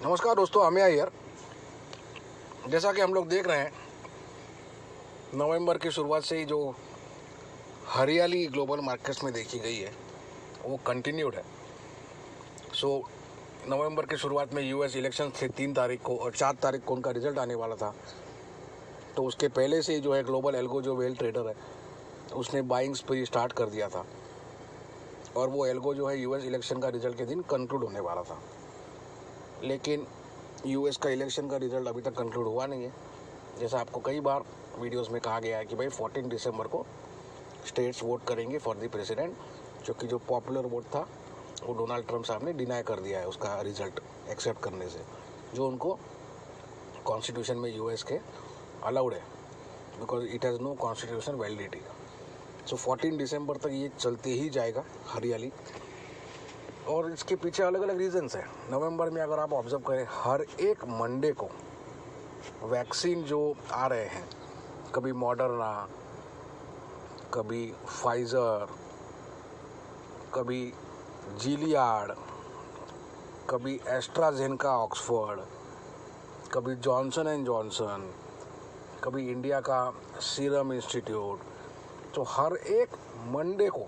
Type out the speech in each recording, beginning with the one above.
नमस्कार दोस्तों, अमिया हियर। जैसा कि हम लोग देख रहे हैं, नवंबर की शुरुआत से ही जो हरियाली ग्लोबल मार्केट्स में देखी गई है वो कंटिन्यूड है। नवंबर की शुरुआत में यूएस इलेक्शन थे 3 तारीख को और 4 तारीख को उनका रिजल्ट आने वाला था। तो उसके पहले से ही जो है ग्लोबल एल्गो जो वेल ट्रेडर है उसने बाइंग स्प्री स्टार्ट कर दिया था और वो एल्गो जो है यूएस इलेक्शन का रिजल्ट के दिन कंक्लूड होने वाला था। लेकिन यूएस का इलेक्शन का रिजल्ट अभी तक कंक्लूड हुआ नहीं है। जैसा आपको कई बार वीडियोस में कहा गया है कि भाई 14 दिसंबर को स्टेट्स वोट करेंगे फॉर द प्रेसिडेंट, क्योंकि जो पॉपुलर वोट था वो डोनाल्ड ट्रंप साहब ने डिनाई कर दिया है उसका रिजल्ट एक्सेप्ट करने से, जो उनको कॉन्स्टिट्यूशन में यूएस के अलाउड है, because it has no constitution validity. 14 दिसंबर तक ये चलते ही जाएगा हरियाली, और इसके पीछे अलग अलग रीजंस हैं। नवंबर में अगर आप ऑब्जर्व करें, हर एक मंडे को वैक्सीन जो आ रहे हैं, कभी मॉडर्ना, कभी फाइजर, कभी जिलियाड, कभी एस्ट्राजेनेका ऑक्सफोर्ड, कभी जॉनसन एंड जॉनसन, कभी इंडिया का सीरम इंस्टीट्यूट, तो हर एक मंडे को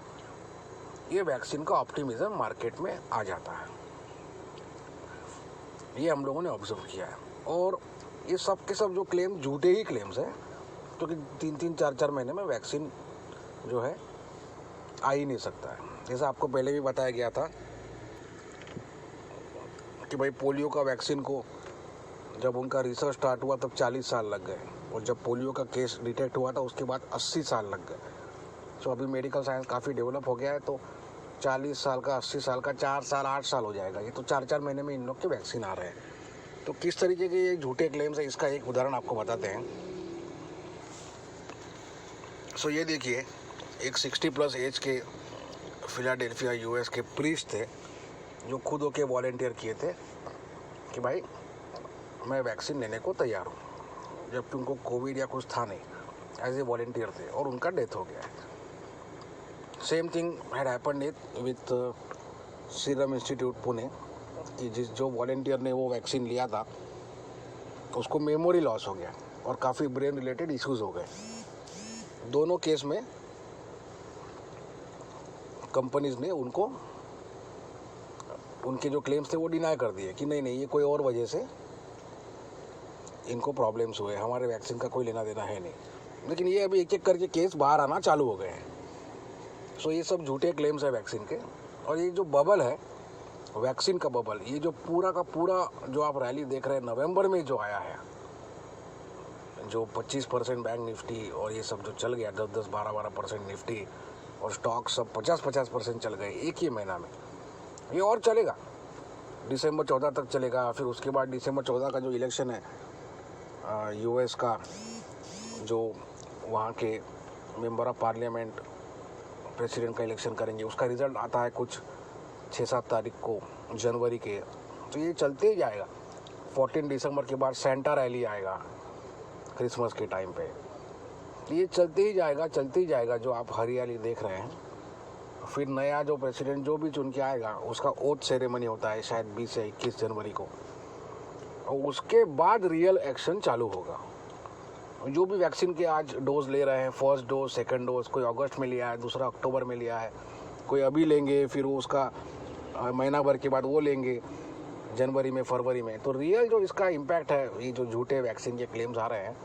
ये वैक्सीन का ऑप्टिमिज्म मार्केट में आ जाता है। ये हम लोगों ने ऑब्जर्व किया है, और ये सब के सब जो क्लेम झूठे ही क्लेम्स हैं, क्योंकि 3-3, 4-4 महीने में वैक्सीन जो है आ ही नहीं सकता है। जैसा आपको पहले भी बताया गया था कि भाई पोलियो का वैक्सीन को जब उनका रिसर्च स्टार्ट हुआ तब 40 साल लग गए, और जब पोलियो का केस डिटेक्ट हुआ था उसके बाद 80 साल लग गए। तो अभी मेडिकल साइंस काफ़ी डेवलप हो गया है, तो 40 साल का, 80 साल का 4 साल 8 साल हो जाएगा। ये तो 4-4 महीने में इन लोग के वैक्सीन आ रहे हैं। तो किस तरीके के ये झूठे क्लेम्स है, इसका एक उदाहरण आपको बताते हैं। ये देखिए, एक 60+ एज के फिलाडेल्फिया यूएस के प्रीस्ट थे जो खुद होके वॉलेंटियर किए थे कि भाई मैं वैक्सीन लेने को तैयार हूँ, जबकि उनको कोविड या कुछ था नहीं, एज ए वॉलेंटियर थे, और उनका डेथ हो गया है। Same thing had happened with serum institute Pune, कि जो वॉलेंटियर ने वो वैक्सीन लिया था उसको मेमोरी लॉस हो गया और काफ़ी ब्रेन रिलेटेड इश्यूज हो गए। दोनों केस में कंपनीज ने उनको उनके जो क्लेम्स थे वो डिनाई कर दिए कि नहीं ये कोई और वजह से इनको प्रॉब्लम्स हुए, हमारे वैक्सीन का कोई लेना देना है नहीं। लेकिन ये अभी एक एक करके केस बाहर आना चालू हो गए हैं। ये सब झूठे क्लेम्स है वैक्सीन के। और ये जो बबल है, वैक्सीन का बबल, ये जो पूरा का पूरा जो आप रैली देख रहे हैं नवंबर में जो आया है, जो 25% बैंक निफ्टी और ये सब जो चल गया, 10-10, 12-12% निफ्टी, और स्टॉक सब 50-50% चल गए एक ही महीना में। ये और चलेगा, दिसंबर 14 तक चलेगा। फिर उसके बाद दिसंबर 14 का जो इलेक्शन है यूएस का, जो वहाँ के मेंबर ऑफ पार्लियामेंट प्रेसिडेंट का इलेक्शन करेंगे, उसका रिजल्ट आता है कुछ 6-7 तारीख को जनवरी के। तो ये चलते ही जाएगा। 14 दिसंबर के बाद सेंटा रैली आएगा क्रिसमस के टाइम पे। ये चलते ही जाएगा जो आप हरियाली देख रहे हैं। फिर नया जो प्रेसिडेंट जो भी चुन के आएगा उसका ओथ सेरेमनी होता है शायद 20 से 21 जनवरी को, और उसके बाद रियल एक्शन चालू होगा। जो भी वैक्सीन के आज डोज ले रहे हैं, फर्स्ट डोज, सेकंड डोज, कोई अगस्त में लिया है, दूसरा अक्टूबर में लिया है, कोई अभी लेंगे, फिर उसका महीना भर के बाद वो लेंगे जनवरी में, फरवरी में। तो रियल जो इसका इम्पैक्ट है, ये जो झूठे वैक्सीन के क्लेम्स आ रहे हैं,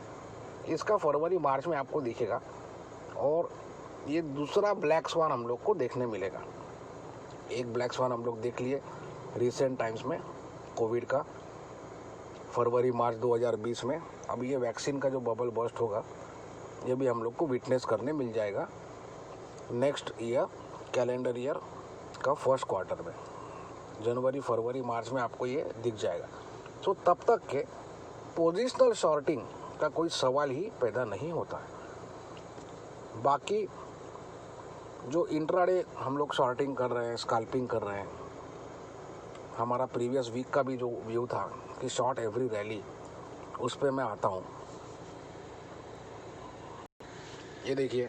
इसका फरवरी मार्च में आपको दिखेगा। और ये दूसरा ब्लैक स्वान हम लोग को देखने मिलेगा। एक ब्लैक स्वान हम लोग देख लिए रिसेंट टाइम्स में कोविड का, फरवरी मार्च 2020 में। अब ये वैक्सीन का जो बबल बर्स्ट होगा, ये भी हम लोग को विटनेस करने मिल जाएगा नेक्स्ट ईयर, कैलेंडर ईयर का फर्स्ट क्वार्टर में। जनवरी, फरवरी, मार्च में आपको ये दिख जाएगा। तब तक के पोजिशनल शॉर्टिंग का कोई सवाल ही पैदा नहीं होता है। बाकी जो इंट्राडे हम लोग शॉर्टिंग कर रहे हैं, स्कैल्पिंग कर रहे हैं, हमारा प्रीवियस वीक का भी जो व्यू था कि शॉर्ट एवरी रैली, उस पर मैं आता हूँ। ये देखिए,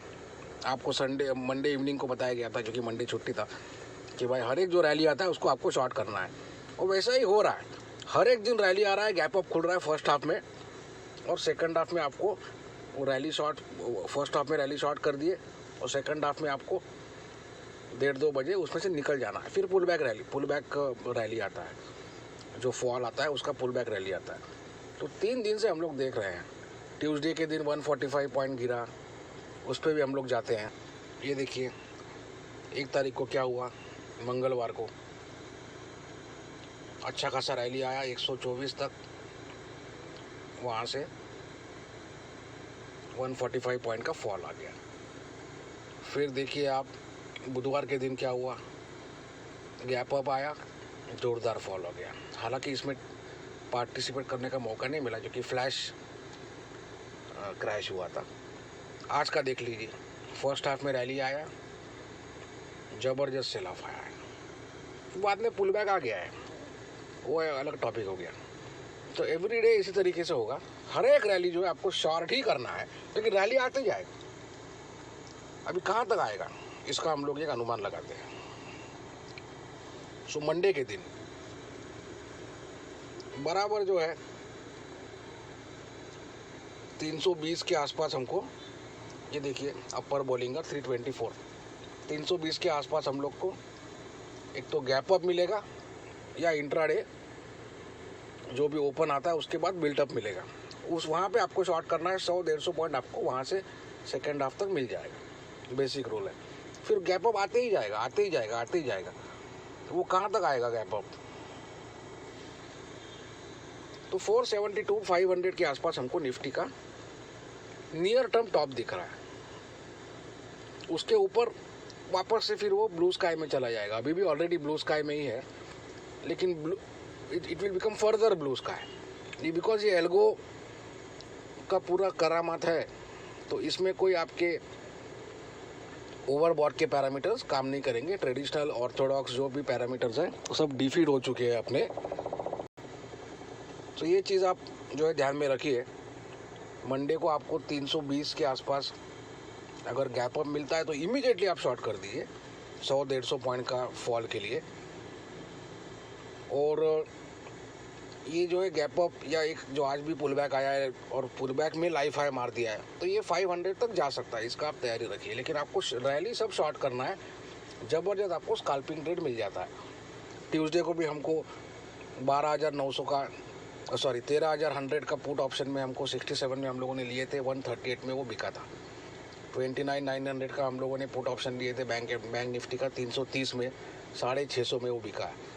आपको मंडे इवनिंग को बताया गया था, क्योंकि मंडे छुट्टी था, कि भाई हर एक जो रैली आता है उसको आपको शॉर्ट करना है, और वैसा ही हो रहा है। हर एक दिन रैली आ रहा है, गैप अप खुल रहा है फर्स्ट हाफ में, और सेकंड हाफ में आपको वो रैली शॉर्ट, फर्स्ट हाफ में रैली शॉर्ट कर दिए और सेकंड हाफ में आपको 1:30-2 बजे उसमें से निकल जाना है। फिर पुल बैक रैली आता है, जो फॉल आता है उसका पुल बैक रैली आता है। तो 3 दिन से हम लोग देख रहे हैं। ट्यूसडे के दिन 145 पॉइंट गिरा, उस पर भी हम लोग जाते हैं। ये देखिए 1 तारीख को क्या हुआ, मंगलवार को अच्छा खासा रैली आया 124 तक, वहाँ से 145 पॉइंट का फॉल आ गया। फिर देखिए आप बुधवार के दिन क्या हुआ, गैप अप आया, जोरदार फॉल हो गया। हालांकि इसमें पार्टिसिपेट करने का मौका नहीं मिला क्योंकि फ्लैश क्रैश हुआ था। आज का देख लीजिए, फर्स्ट हाफ में रैली आया, ज़बरदस्त सेल ऑफ आया है, बाद में पुल बैक आ गया है, वो अलग टॉपिक हो गया। तो एवरीडे इसी तरीके से होगा, हर एक रैली जो है आपको शॉर्ट ही करना है, लेकिन रैली आते जाएगा। अभी कहाँ तक आएगा इसका हम लोग एक अनुमान लगाते हैं। सो मंडे के दिन बराबर जो है 320 के आसपास हमको, ये देखिए अपर बोलिंगर 324, 320 के आसपास हम लोग को एक तो गैप अप मिलेगा या इंट्राडे जो भी ओपन आता है उसके बाद बिल्टअप मिलेगा। उस वहाँ पे आपको शॉर्ट करना है, 100-150 पॉइंट आपको वहाँ से सेकेंड हाफ तक मिल जाएगा, बेसिक रूल है। फिर गैप अप आते ही जाएगा। तो वो कहाँ तक आएगा गैप अप, तो 472-500 के आसपास हमको निफ्टी का नियर टर्म टॉप दिख रहा है। उसके ऊपर वापस से फिर वो ब्लू स्काई में चला जाएगा। अभी भी ऑलरेडी ब्लू स्काई में ही है, लेकिन it will become further blue sky, because ये एल्गो का पूरा करामात है। तो इसमें कोई आपके ओवरबॉट के पैरामीटर्स काम नहीं करेंगे। ट्रेडिशनल ऑर्थोडॉक्स जो भी पैरामीटर्स हैं वो सब डिफीट हो चुके हैं अपने। तो ये चीज़ आप जो है ध्यान में रखिए। मंडे को आपको 320 के आसपास अगर गैप अप मिलता है तो इमीडिएटली आप शॉर्ट कर दीजिए 100-150 पॉइंट का फॉल के लिए। और ये जो है गैप अप या एक जो आज भी पुल बैक आया है और पुल बैक में लाइफ हाई मार दिया है, तो ये 500 तक जा सकता है, इसका आप तैयारी रखिए। लेकिन आपको रैली सब शॉर्ट करना है, ज़बरदस्त आपको स्काल्पिंग ट्रेड मिल जाता है। ट्यूसडे को भी हमको 12,900 का 13,100 का पुट ऑप्शन में हमको 67 में हम लोगों ने लिए थे, 138 में वो बिका था। 29,900 का हम लोगों ने पुट ऑप्शन लिए थे बैंक निफ्टी का, 330 में 650 में वो बिका है।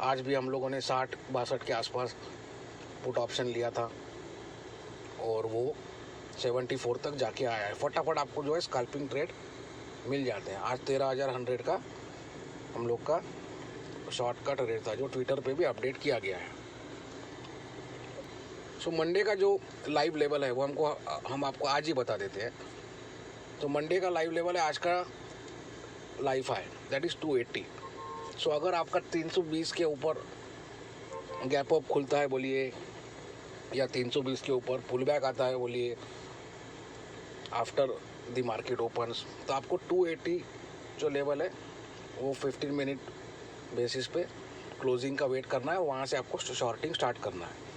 आज भी हम लोगों ने 60-62 के आसपास पुट ऑप्शन लिया था और वो 74 तक जाके आया है। फटाफट आपको जो है स्काल्पिंग ट्रेड मिल जाते हैं। आज 13,100 का हम लोग का शॉर्टकट रेट था, जो ट्विटर पे भी अपडेट किया गया है। सो मंडे का जो लाइव लेवल है वो हम आपको आज ही बता देते हैं। तो मंडे का लाइव लेवल है आज का लाइफ हाई, दैट इज़ 280। सो अगर आपका 320 के ऊपर गैप अप खुलता है बोलिए, या 320 के ऊपर पुल बैक आता है बोलिए आफ्टर द मार्केट ओपन्स, तो आपको 280 जो लेवल है वो 15 मिनट बेसिस पे क्लोजिंग का वेट करना है, वहाँ से आपको शॉर्टिंग स्टार्ट करना है।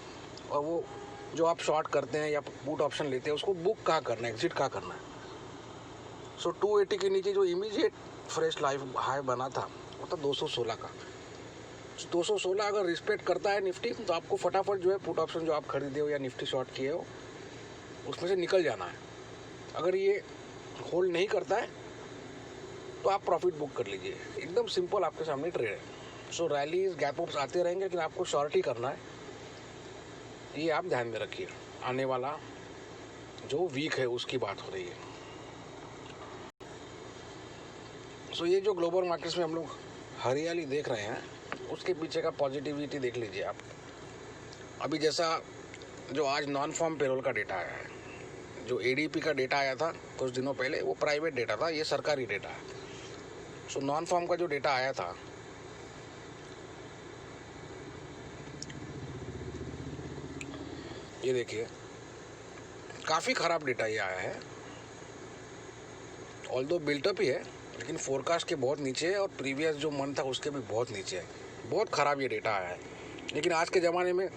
और वो जो आप शॉर्ट करते हैं या पुट ऑप्शन लेते हैं उसको बुक कहाँ करना है, एग्जिट कहाँ करना है। सो 280 के नीचे जो इमीडिएट फ्रेश लाइफ हाई बना था वो था 216 का। 216 अगर रिस्पेक्ट करता है निफ्टी, तो आपको फटाफट जो है पुट ऑप्शन जो आप खरीदे हो या निफ्टी शॉर्ट किए हो उसमें से निकल जाना है। अगर ये होल्ड नहीं करता है तो आप प्रॉफिट बुक कर लीजिए। एकदम सिंपल आपके सामने ट्रेड है। सो रैलीज गैप अप्स आते रहेंगे, लेकिन आपको शॉर्ट ही करना है, ये आप ध्यान में रखिए। आने वाला जो वीक है उसकी बात हो रही है। सो ये जो ग्लोबल मार्केट्स में हम लोग हरियाली देख रहे हैं उसके पीछे का पॉजिटिविटी देख लीजिए आप। अभी जैसा जो आज नॉन फॉर्म पेरोल का डेटा आया है, जो एडीपी का डेटा आया था कुछ दिनों पहले, वो प्राइवेट डेटा था, ये सरकारी डेटा है। सो नॉन फॉर्म का जो डेटा आया था ये देखिए काफ़ी ख़राब डेटा ये आया है। ऑल्दो बिल्टअप ही है, लेकिन फोरकास्ट के बहुत नीचे है और प्रीवियस जो मंथ था उसके भी बहुत नीचे है। बहुत ख़राब ये डेटा आया है। लेकिन आज के ज़माने में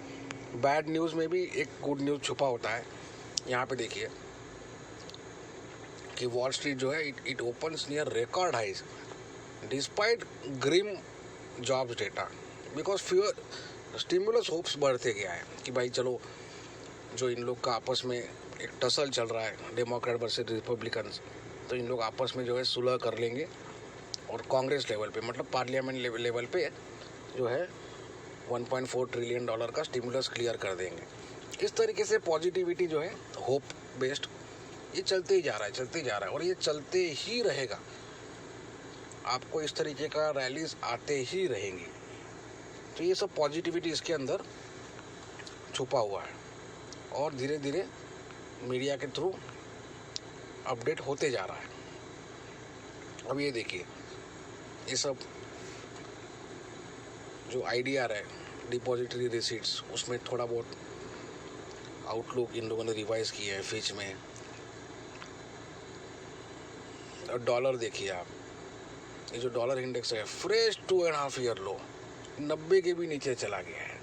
बैड न्यूज़ में भी एक गुड न्यूज़ छुपा होता है। यहाँ पे देखिए कि वॉल स्ट्रीट जो है it opens near record highs despite grim jobs data, because fewer stimulus hopes बढ़ते गया है कि भाई चलो जो इन लोग का आपस में एक टसल चल रहा है डेमोक्रेट वर्सेस रिपब्लिकन्स, तो इन लोग आपस में जो है सुलह कर लेंगे और कांग्रेस लेवल पे मतलब पार्लियामेंट लेवल पे जो है $1.4 ट्रिलियन का स्टिमुलस क्लियर कर देंगे। इस तरीके से पॉजिटिविटी जो है होप बेस्ड ये चलते ही जा रहा है और ये चलते ही रहेगा। आपको इस तरीके का रैलीज आते ही रहेंगी। तो ये सब पॉजिटिविटी इसके अंदर छुपा हुआ है और धीरे धीरे मीडिया के थ्रू अपडेट होते जा रहा है। अब ये देखिए ये सब जो IDR है डिपॉजिटरी रिसीट्स, उसमें थोड़ा बहुत आउटलुक इन लोगों ने रिवाइज किया है फिच में। और डॉलर देखिए आप, ये जो डॉलर इंडेक्स है फ्रेश 2.5 ईयर लो 90 के भी नीचे चला गया है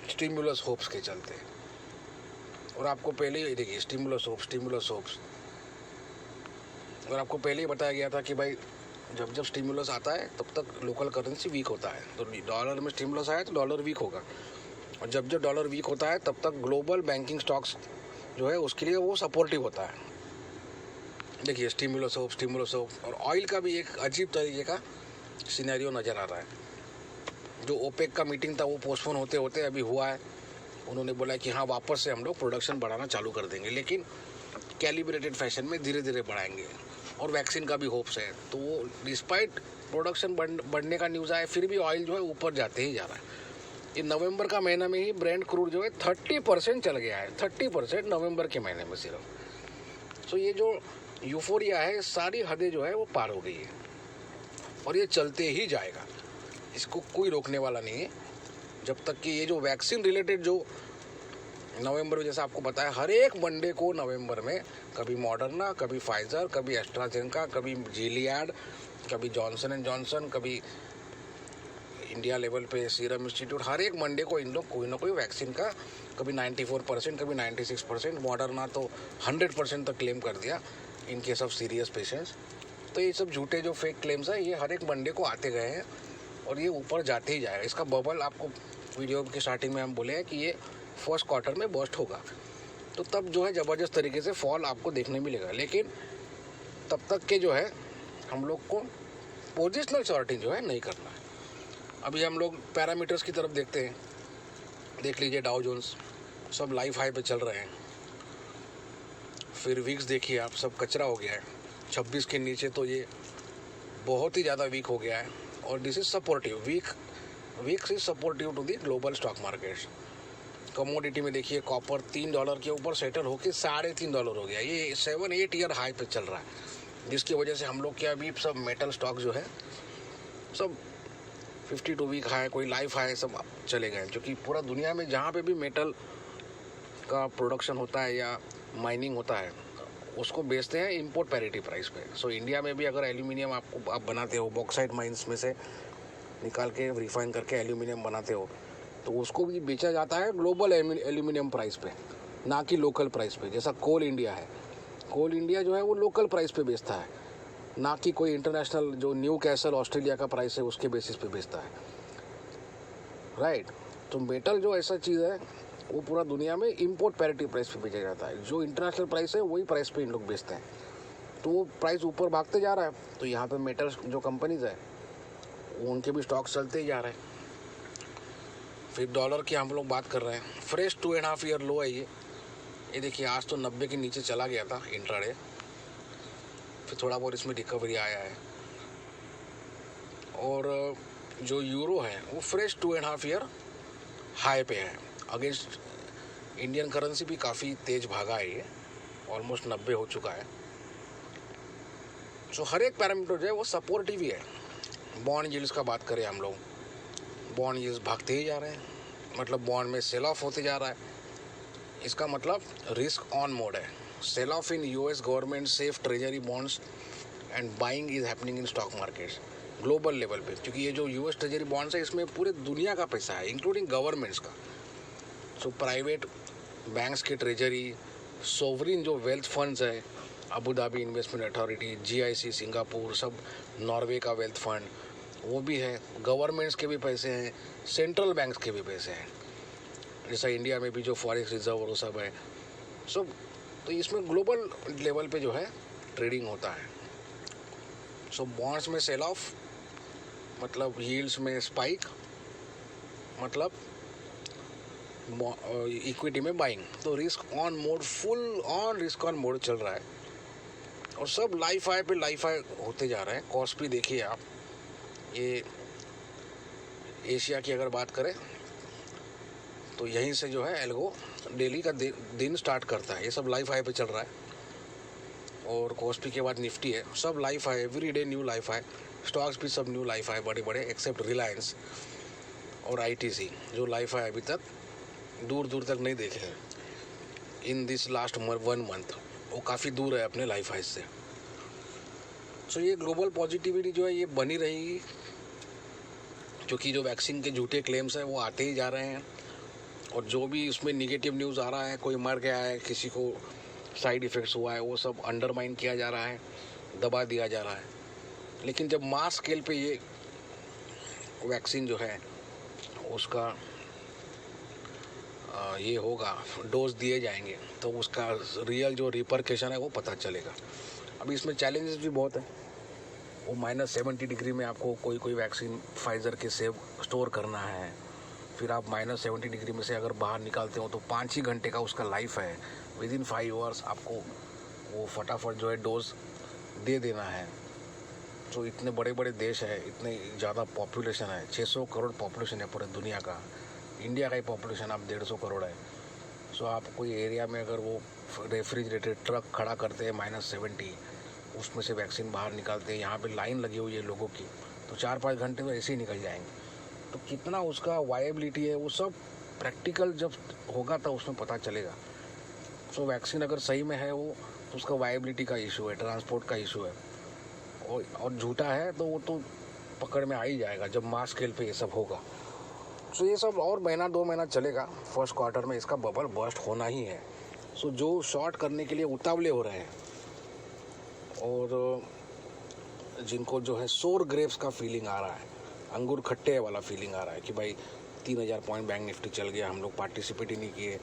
स्टिमुलस होप्स के चलते। और आपको पहले ही देखिए स्टिमुलस होप्स और आपको पहले ही बताया गया था कि भाई जब स्टिमुलस आता है तब तक लोकल करेंसी वीक होता है। तो डॉलर में स्टिमुलस आया तो डॉलर वीक होगा और जब डॉलर वीक होता है तब तक ग्लोबल बैंकिंग स्टॉक्स जो है उसके लिए वो सपोर्टिव होता है। देखिए स्टिमुलस होप और ऑयल का भी एक अजीब तरीके का सिनेरियो नज़र आ रहा है। जो ओपेक का मीटिंग था वो पोस्टपोन होते होते अभी हुआ है। उन्होंने बोला कि हाँ वापस से हम लोग प्रोडक्शन बढ़ाना चालू कर देंगे, लेकिन कैलिब्रेटेड फैशन में धीरे धीरे बढ़ाएंगे। और वैक्सीन का भी होप्स है, तो वो डिस्पाइट प्रोडक्शन बढ़ने का न्यूज़ आया फिर भी ऑयल जो है ऊपर जाते ही जा रहा है। ये नवंबर का महीना में ही ब्रेंट क्रूड जो है 30% चल गया है, 30% नवंबर के महीने में सिर्फ। तो ये जो यूफोरिया है सारी हदें जो है वो पार हो गई है और ये चलते ही जाएगा, इसको कोई रोकने वाला नहीं है जब तक कि ये जो वैक्सीन रिलेटेड जो नवंबर में जैसा आपको बताया हर एक मंडे को नवंबर में कभी मॉडर्ना, कभी फाइजर, कभी एस्ट्राजेनेका, कभी जिलियाड, कभी जॉनसन एंड जॉनसन, कभी इंडिया लेवल पे सीरम इंस्टीट्यूट, हर एक मंडे को इन लोग कोई ना कोई वैक्सीन का कभी 94%, कभी 96%, मॉडर्ना तो 100% तक क्लेम कर दिया in case of serious patients. तो ये सब झूठे जो फेक क्लेम्स है ये हर एक मंडे को आते गए हैं और ये ऊपर जाते ही जाएगा। इसका बबल आपको वीडियो के स्टार्टिंग में हम बोले हैं कि ये फर्स्ट क्वार्टर में बर्स्ट होगा, तो तब जो है ज़बरदस्त तरीके से फॉल आपको देखने मिलेगा। लेकिन तब तक के जो है हम लोग को पोजिशनल शॉर्टिंग जो है नहीं करना है। अभी हम लोग पैरामीटर्स की तरफ देखते हैं, देख लीजिए डाउ जोन्स सब लाइफ हाई पे चल रहे हैं। फिर वीक्स देखिए आप, सब कचरा हो गया है 26 के नीचे, तो ये बहुत ही ज़्यादा वीक हो गया है और this is supportive weeks is supportive to the global stock markets. Commodity में देखिए कॉपर $3 के ऊपर सेटल होकर $3.5 हो गया, ये 7-8 ईयर हाई पे चल रहा है, जिसकी वजह से हम लोग के अभी सब मेटल स्टॉक जो है सब 52 वीक हाई, कोई लाइफ हाई सब चले गए, क्योंकि पूरा दुनिया में जहाँ पे भी मेटल का प्रोडक्शन होता है या माइनिंग होता है उसको बेचते हैं इंपोर्ट पैरिटी प्राइस पे। सो इंडिया में भी अगर एल्यूमिनियम आप बनाते हो बॉक्साइट माइंस में से निकाल के रिफाइन करके एल्यूमिनियम बनाते हो, तो उसको भी बेचा जाता है ग्लोबल एल्यूमिनियम प्राइस पे, ना कि लोकल प्राइस पे। जैसा कोल इंडिया है, कोल इंडिया जो है वो लोकल प्राइस पे बेचता है, ना कि कोई इंटरनेशनल जो न्यू कैसल ऑस्ट्रेलिया का प्राइस है उसके बेसिस पे बेचता है, राइट। तो मेटल जो ऐसा चीज़ है वो पूरा दुनिया में इंपोर्ट पैरिटी प्राइस पे बेचा जाता है, जो इंटरनेशनल प्राइस है वही प्राइस पे इन लोग बेचते हैं, तो वो प्राइस ऊपर भागते जा रहा है। तो यहाँ पे मेटल जो कंपनीज है उनके भी स्टॉक्स चलते ही जा रहे हैं। फिर डॉलर की हम लोग बात कर रहे हैं, फ्रेश 2.5 ईयर लो है ये देखिए, आज तो 90 के नीचे चला गया था इंट्राडे, फिर थोड़ा बहुत इसमें रिकवरी आया है। और जो यूरो है वो फ्रेश 2.5 ईयर हाई पे है, अगेंस्ट इंडियन करेंसी भी काफ़ी तेज भागा है, ये ऑलमोस्ट 90 हो चुका है। सो हर एक पैरामीटर जो है वो सपोर्टिव ही है। बॉन्ड यील्ड्स का बात करें हम लोग, बॉन्ड यील्ड्स भागते ही जा रहे हैं, मतलब बॉन्ड में सेल ऑफ होते जा रहा है, इसका मतलब रिस्क ऑन मोड है। Sell off in US government safe treasury bonds and buying is happening in stock markets. Global level पे, क्योंकि ये जो यूएस ट्रेजरी बॉन्ड्स है इसमें पूरे दुनिया का पैसा है, इंक्लूडिंग गवर्नमेंट्स का। सो प्राइवेट बैंक्स के ट्रेजरी, सोवरिन जो वेल्थ फंड्स है, Abu Dhabi investment authority, GIC Singapore, सब नॉर्वे का वेल्थ फंड वो भी है, गवर्नमेंट्स के भी पैसे हैं, सेंट्रल बैंक्स के भी पैसे हैं, जैसा इंडिया में भी जो फॉरेक्स रिजर्व और वो सब है सब। तो इसमें ग्लोबल लेवल पे जो है ट्रेडिंग होता है। सो बॉन्ड्स में सेल ऑफ मतलब यील्ड्स में स्पाइक, मतलब इक्विटी में बाइंग। तो risk on mode, full on risk on mode चल रहा है और सब लाइफ हाई पे लाइफ हाई होते जा रहे हैं। कॉस्ट भी देखिए आप, ये एशिया की अगर बात करें तो यहीं से जो है एल्गो डेली का दिन स्टार्ट करता है। ये सब लाइफ हाई पे चल रहा है और कॉस्पी के बाद निफ्टी है, सब life high, every day new life high. Stocks भी सब न्यू लाइफ हाई बड़े बड़े, एक्सेप्ट रिलायंस और आईटीसी जो लाइफ हाई अभी तक दूर दूर तक नहीं देखे हैं इन दिस लास्ट 1 मंथ, वो काफ़ी दूर है अपने लाइफ हाई से। सो ये ग्लोबल पॉजिटिविटी जो है ये बनी रहेगी, क्योंकि जो वैक्सीन के झूठे क्लेम्स हैं वो आते ही जा रहे हैं और जो भी उसमें निगेटिव न्यूज़ आ रहा है, कोई मर गया है, किसी को साइड इफ़ेक्ट्स हुआ है, वो सब अंडरमाइन किया जा रहा है, दबा दिया जा रहा है। लेकिन जब मास स्केल पे ये वैक्सीन जो है उसका ये होगा, डोज दिए जाएंगे, तो उसका रियल जो रिपरकेशन है वो पता चलेगा। अभी इसमें चैलेंजेस भी बहुत हैं। वो -70 डिग्री में आपको कोई वैक्सीन फाइज़र के सेव स्टोर करना है, फिर आप -70 डिग्री में से अगर बाहर निकालते हो तो 5 ही घंटे का उसका लाइफ है। विदिन 5 आवर्स आपको वो फटाफट जो है डोज दे देना है। तो इतने बड़े बड़े देश है, इतने ज़्यादा पॉपुलेशन है, 600 करोड़ पॉपुलेशन है पूरे दुनिया का। इंडिया का ही पॉपुलेशन आप 150 करोड़ है। सो आप कोई एरिया में अगर वो रेफ्रिजरेटेड ट्रक खड़ा करते हैं -70, उसमें से वैक्सीन बाहर निकालते हैं, यहाँ पे लाइन लगी हुई है लोगों की, तो 4-5 घंटे तो ऐसे ही निकल जाएंगे। तो कितना उसका वायबिलिटी है वो सब प्रैक्टिकल जब होगा तो उसमें पता चलेगा। सो वैक्सीन अगर सही में है वो, तो उसका वायबिलिटी का इशू है, ट्रांसपोर्ट का इशू है, और झूठा है तो वो तो पकड़ में आ ही जाएगा जब मास स्केल पे ये सब होगा। सो ये सब और महीना 2 महीना चलेगा। फर्स्ट क्वार्टर में इसका बबल बर्स्ट होना ही है। सो जो शॉर्ट करने के लिए उतावले हो रहे हैं और जिनको जो है सोर ग्रेप्स का फीलिंग आ रहा है, अंगूर खट्टे वाला फीलिंग आ रहा है कि भाई 3000 पॉइंट बैंक निफ्टी चल गया, हम लोग पार्टिसिपेट ही नहीं किए,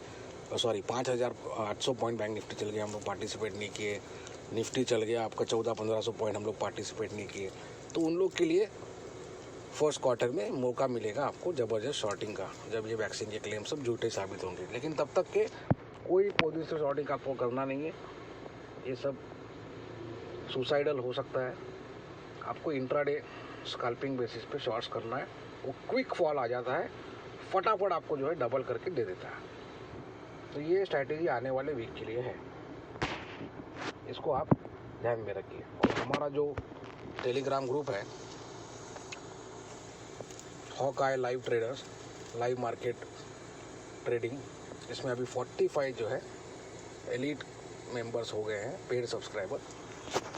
सॉरी 5800 पॉइंट बैंक निफ्टी चल गया, हम लोग पार्टिसिपेट नहीं किए, निफ्टी चल गया आपका 1400-1500 पॉइंट, हम लोग पार्टिसिपेट नहीं किए। तो उन लोग के लिए फर्स्ट क्वार्टर में मौका मिलेगा आपको ज़बरदस्त शॉर्टिंग का, जब ये वैक्सीन के क्लेम सब झूठे साबित होंगे। लेकिन तब तक के कोई पोजिशन शॉर्टिंग आपको करना नहीं है, ये सब सुसाइडल हो सकता है। आपको इंट्राडे स्कैल्पिंग बेसिस पे शॉर्ट्स करना है, वो क्विक फॉल आ जाता है, फटाफट आपको जो है डबल करके दे देता है। तो ये स्ट्रैटेजी आने वाले वीक के लिए है, इसको आप ध्यान में रखिए। और हमारा जो टेलीग्राम ग्रुप है Hawkeye live traders, live market trading, इसमें अभी 45 जो है एलीट मेंबर्स हो गए हैं, पेड सब्सक्राइबर,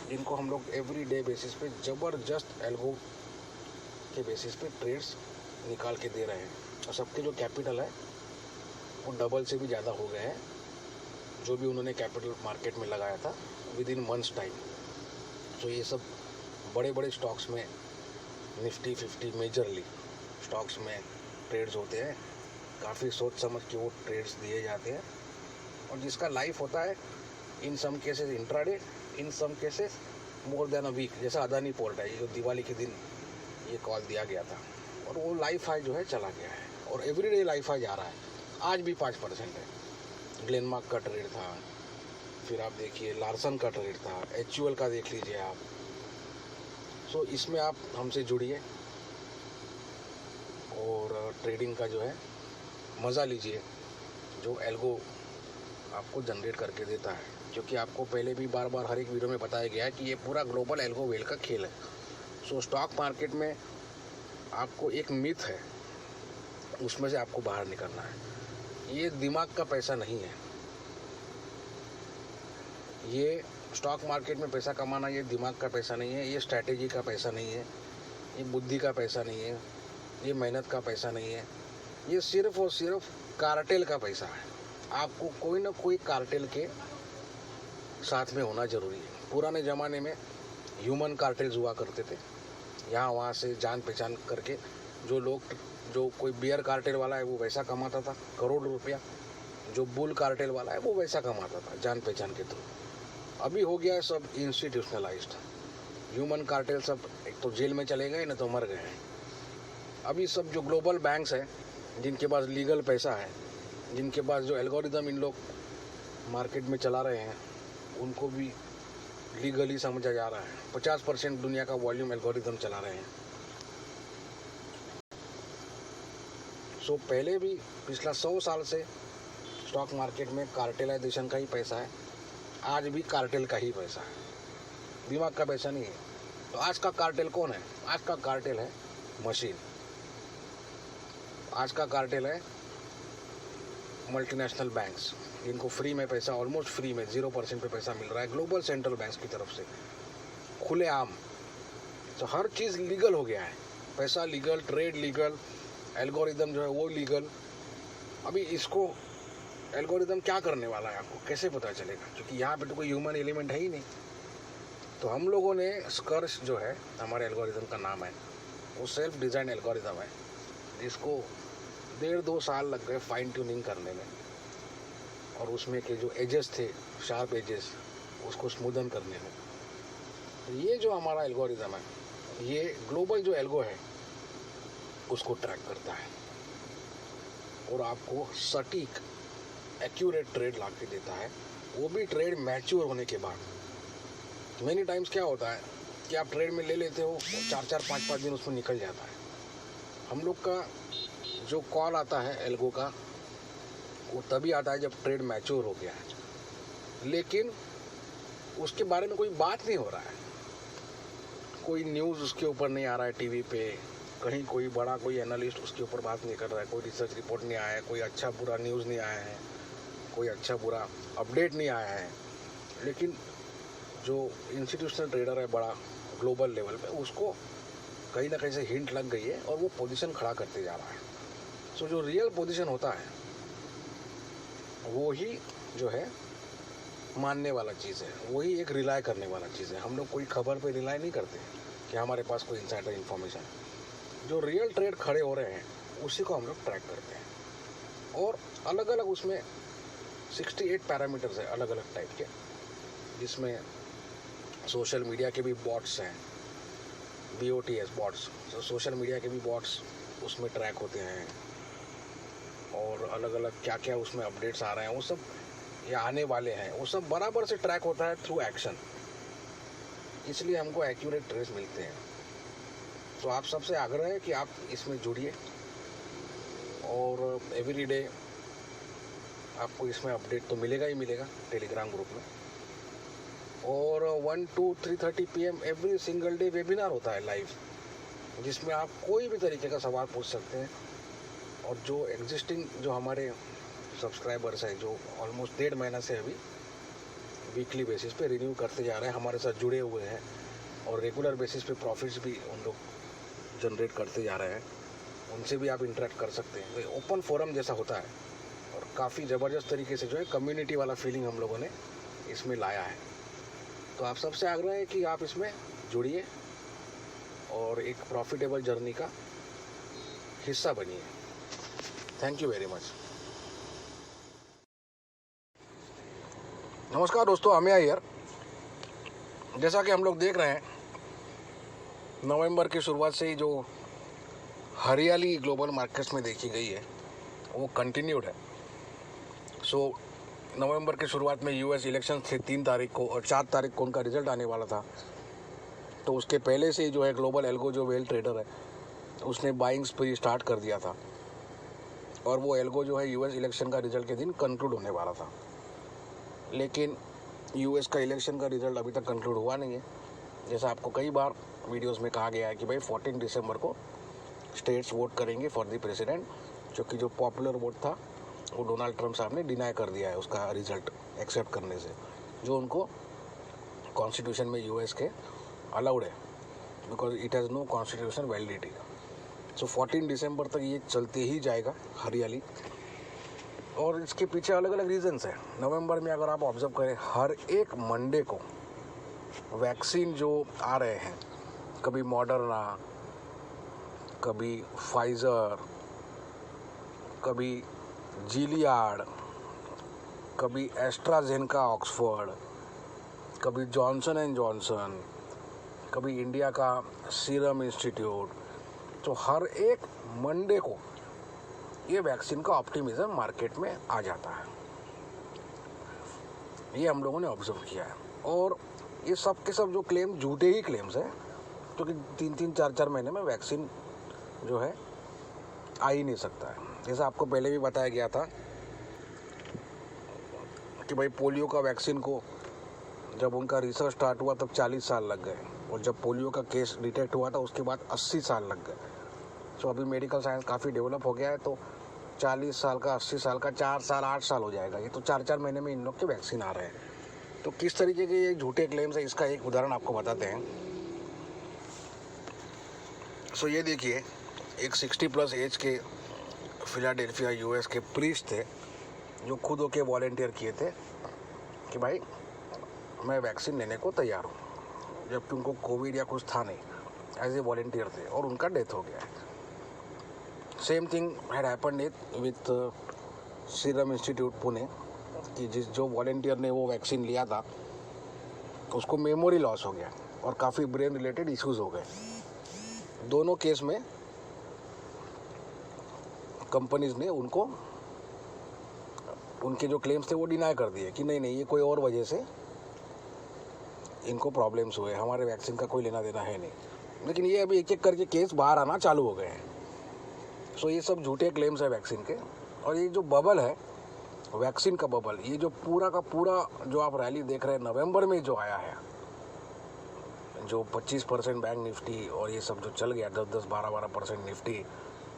जिनको हम लोग एवरी डे बेसिस पे ज़बरदस्त एल्गो के बेसिस पे ट्रेड्स निकाल के दे रहे हैं। और सबके जो कैपिटल है वो डबल से भी ज़्यादा हो गए हैं, जो भी उन्होंने कैपिटल मार्केट में लगाया था विदिन मंथ्स टाइम। तो ये सब बड़े बड़े स्टॉक्स में, निफ्टी 50 मेजरली स्टॉक्स में ट्रेड्स होते हैं, काफ़ी सोच समझ के वो ट्रेड्स दिए जाते हैं। और जिसका लाइफ होता है in some cases intraday, in some cases more than a week, जैसा अदानी पोर्ट है, ये जो दिवाली के दिन ये कॉल दिया गया था और वो लाइफ हाई जो है चला गया है और एवरीडे लाइफ हाई जा रहा है। आज भी 5% है। ग्लेनमार्क का ट्रेड था, फिर आप देखिए लार्सन का ट्रेड था, एचयूएल का देख लीजिए आप। सो इसमें आप हमसे जुड़िए और ट्रेडिंग का जो है मज़ा लीजिए, जो एल्गो आपको जनरेट करके देता है। क्योंकि आपको पहले भी बार बार हर एक वीडियो में बताया गया है कि ये पूरा ग्लोबल एल्गो वेल का खेल है। सो स्टॉक मार्केट में आपको एक मिथ है, उसमें से आपको बाहर निकलना है। ये दिमाग का पैसा नहीं है, ये स्टॉक मार्केट में पैसा कमाना ये दिमाग का पैसा नहीं है, ये स्ट्रैटेजी का पैसा नहीं है, ये बुद्धि का पैसा नहीं है, ये मेहनत का पैसा नहीं है, ये सिर्फ और सिर्फ कार्टेल का पैसा है। आपको कोई ना कोई कार्टेल के साथ में होना जरूरी है। पुराने ज़माने में ह्यूमन कार्टेल्स हुआ करते थे, यहाँ वहाँ से जान पहचान करके जो कोई बियर कार्टेल वाला है वो वैसा कमाता था करोड़ रुपया, जो बुल कार्टेल वाला है वो वैसा कमाता था जान पहचान के थ्रू। अभी हो गया है सब इंस्टीट्यूशनलाइज्ड। ह्यूमन कार्टेल सब एक तो जेल में चले गए, ना तो मर गए हैं। अभी सब जो ग्लोबल बैंक्स हैं, जिनके पास लीगल पैसा है, जिनके पास जो एल्गोरिदम इन लोग मार्केट में चला रहे हैं, उनको भी लीगली समझा जा रहा है। 50% दुनिया का वॉल्यूम एल्गोरिदम चला रहे हैं। सो पहले भी पिछला 100 साल से स्टॉक मार्केट में कार्टेलाइजेशन का ही पैसा है, आज भी कार्टेल का ही पैसा है, दिमाग का पैसा नहीं है। तो आज का कार्टेल कौन है? आज का कार्टेल है मशीन। आज का कार्टेल है मल्टीनेशनल बैंक्स, जिनको फ्री में पैसा, ऑलमोस्ट फ्री में 0% पे पैसा मिल रहा है ग्लोबल सेंट्रल बैंक्स की तरफ से, खुलेआम। तो हर चीज़ लीगल हो गया है, पैसा लीगल, ट्रेड लीगल, एल्गोरिदम जो है वो लीगल। अभी इसको एल्गोरिदम क्या करने वाला है आपको कैसे पता चलेगा? क्योंकि यहाँ पे तो कोई ह्यूमन एलिमेंट है ही नहीं। तो हम लोगों ने स्कर्श जो है हमारे एल्गोरिदम का नाम है, वो सेल्फ डिज़ाइन एल्गोरिदम है, जिसको 1.5-2 साल लग गए फाइन ट्यूनिंग करने में, और उसमें के जो एजेस थे, शार्प एजेस, उसको स्मूदन करने में। तो ये जो हमारा एल्गोरिदम है, ये ग्लोबल जो एल्गो है उसको ट्रैक करता है और आपको सटीक एक्यूरेट ट्रेड ला के देता है, वो भी ट्रेड मैच्योर होने के बाद। मेनी टाइम्स क्या होता है कि आप ट्रेड में ले लेते हो, 4-4, 5-5 दिन उसमें निकल जाता है। हम लोग का जो कॉल आता है एल्गो का, वो तभी आता है जब ट्रेड मैच्योर हो गया है, लेकिन उसके बारे में कोई बात नहीं हो रहा है, कोई न्यूज़ उसके ऊपर नहीं आ रहा है टीवी पे, कहीं कोई बड़ा कोई एनालिस्ट उसके ऊपर बात नहीं कर रहा है, कोई रिसर्च रिपोर्ट नहीं आया है, कोई अच्छा बुरा न्यूज़ नहीं आया है, कोई अच्छा बुरा अपडेट नहीं आया है। लेकिन जो इंस्टीट्यूशनल ट्रेडर है बड़ा ग्लोबल लेवल पे, उसको कहीं ना कहीं से हिंट लग गई है और वो पोजीशन खड़ा करते जा रहा है। सो जो रियल पोजीशन होता है वो ही जो है मानने वाला चीज़ है, वही एक रिलाय करने वाला चीज़ है। हम लोग कोई खबर पे रिलाय नहीं करते कि हमारे पास कोई इनसाइडर इन्फॉर्मेशन है। जो रियल ट्रेड खड़े हो रहे हैं उसी को हम लोग ट्रैक करते हैं। और अलग अलग उसमें 68 पैरामीटर्स है अलग अलग टाइप के, जिसमें सोशल मीडिया के भी बॉट्स हैं, BOTS बॉट्स, सोशल मीडिया के भी बॉट्स उसमें ट्रैक होते हैं। और अलग अलग क्या क्या उसमें अपडेट्स आ रहे हैं, वो सब या आने वाले हैं, वो सब बराबर से ट्रैक होता है थ्रू एक्शन। इसलिए हमको एक्यूरेट ट्रेड्स मिलते हैं। तो आप सबसे आग्रह है कि आप इसमें जुड़िए और एवरीडे आपको इसमें अपडेट तो मिलेगा ही मिलेगा टेलीग्राम ग्रुप में। और 1 to 3:30 PM every single day webinar होता है लाइव, जिसमें आप कोई भी तरीके का सवाल पूछ सकते हैं। और जो एग्जिस्टिंग जो हमारे सब्सक्राइबर्स हैं, जो ऑलमोस्ट 1.5 महीना से अभी वीकली बेसिस पे रिन्यू करते जा रहे हैं, हमारे साथ जुड़े हुए हैं और रेगुलर बेसिस पे प्रॉफिट्स भी उन लोग जनरेट करते जा रहे हैं, उनसे भी आप इंटरेक्ट कर सकते हैं। तो ओपन फोरम जैसा होता है और काफ़ी ज़बरदस्त तरीके से जो है कम्युनिटी वाला फीलिंग हम लोगों ने इसमें लाया है। तो आप सबसे आग्रह है कि आप इसमें जुड़िए और एक प्रॉफिटेबल जर्नी का हिस्सा बनिए। Thank you very much. नमस्कार दोस्तों, अमिया हियर। जैसा कि हम लोग देख रहे हैं, नवंबर की शुरुआत से ही जो हरियाली ग्लोबल मार्केट्स में देखी गई है वो कंटिन्यूड है। सो नवंबर की शुरुआत में US इलेक्शन थे 3 तारीख को, और 4 तारीख को उनका रिजल्ट आने वाला था। तो उसके पहले से ही जो है ग्लोबल एल्गो जो वेल ट्रेडर है उसने बाइंग स्प्री स्टार्ट कर दिया था, और वो एल्गो जो है US इलेक्शन का रिजल्ट के दिन कंक्लूड होने वाला था। लेकिन US का इलेक्शन का रिजल्ट अभी तक कंक्लूड हुआ नहीं है। जैसा आपको कई बार वीडियोस में कहा गया है कि भाई 14 दिसंबर को स्टेट्स वोट करेंगे फॉर द प्रेसिडेंट, क्योंकि जो पॉपुलर वोट था वो डोनाल्ड ट्रंप साहब ने डिनाई कर दिया है उसका रिजल्ट एक्सेप्ट करने से, जो उनको कॉन्स्टिट्यूशन में US के अलाउड है। Because it has no constitution validity. So 14 दिसंबर तक ये चलते ही जाएगा हरियाली, और इसके पीछे अलग अलग रीजंस हैं। नवंबर में अगर आप ऑब्जर्व करें, हर एक मंडे को वैक्सीन जो आ रहे हैं, कभी मॉडर्ना, कभी फाइज़र, कभी जीलियाड, कभी एस्ट्राजेनेका ऑक्सफोर्ड, कभी जॉनसन एंड जॉनसन, कभी इंडिया का सीरम इंस्टीट्यूट, तो हर एक मंडे को ये वैक्सीन का ऑप्टिमिज्म मार्केट में आ जाता है। ये हम लोगों ने ऑब्जर्व किया है, और ये सब के सब जो क्लेम झूठे ही क्लेम्स हैं, क्योंकि 3-3, 4-4 महीने में वैक्सीन जो है आ ही नहीं सकता है। जैसा आपको पहले भी बताया गया था कि भाई पोलियो का वैक्सीन को जब उनका रिसर्च स्टार्ट हुआ तब 40 साल लग गए, और जब पोलियो का केस डिटेक्ट हुआ था उसके बाद 80 साल लग गए। सो अभी मेडिकल साइंस काफ़ी डेवलप हो गया है, तो 40 साल का, 80 साल का 4 साल, 8 साल हो जाएगा। ये तो 4-4 महीने में इन लोग के वैक्सीन आ रहे हैं। तो किस तरीके के ये झूठे क्लेम्स है, इसका एक उदाहरण आपको बताते हैं। सो ये देखिए, एक 60+ एज के फिलाडेल्फिया यूएस के प्रीस्ट थे, जो खुद होके वॉलेंटियर किए थे कि भाई मैं वैक्सीन लेने को तैयार हूँ, जबकि उनको कोविड या कुछ था नहीं, एज ए वॉलेंटियर थे, और उनका डेथ हो गया है। Same thing had happened with serum institute Pune, कि जो वॉलेंटियर ने वो वैक्सीन लिया था उसको मेमोरी लॉस हो गया और काफ़ी ब्रेन रिलेटेड इश्यूज हो गए। दोनों केस में कंपनीज ने उनको, उनके जो क्लेम्स थे वो डिनाई कर दिए कि नहीं ये कोई और वजह से इनको प्रॉब्लम्स हुए, हमारे वैक्सीन का कोई लेना देना है नहीं। लेकिन ये अभी एक एक करके केस बाहर आना चालू हो गए हैं। सो ये सब झूठे क्लेम्स है वैक्सीन के। और ये जो बबल है, वैक्सीन का बबल, ये जो पूरा का पूरा जो आप रैली देख रहे हैं नवंबर में जो आया है, जो 25% बैंक निफ्टी और ये सब जो चल गया, 10-10, 12-12% निफ्टी,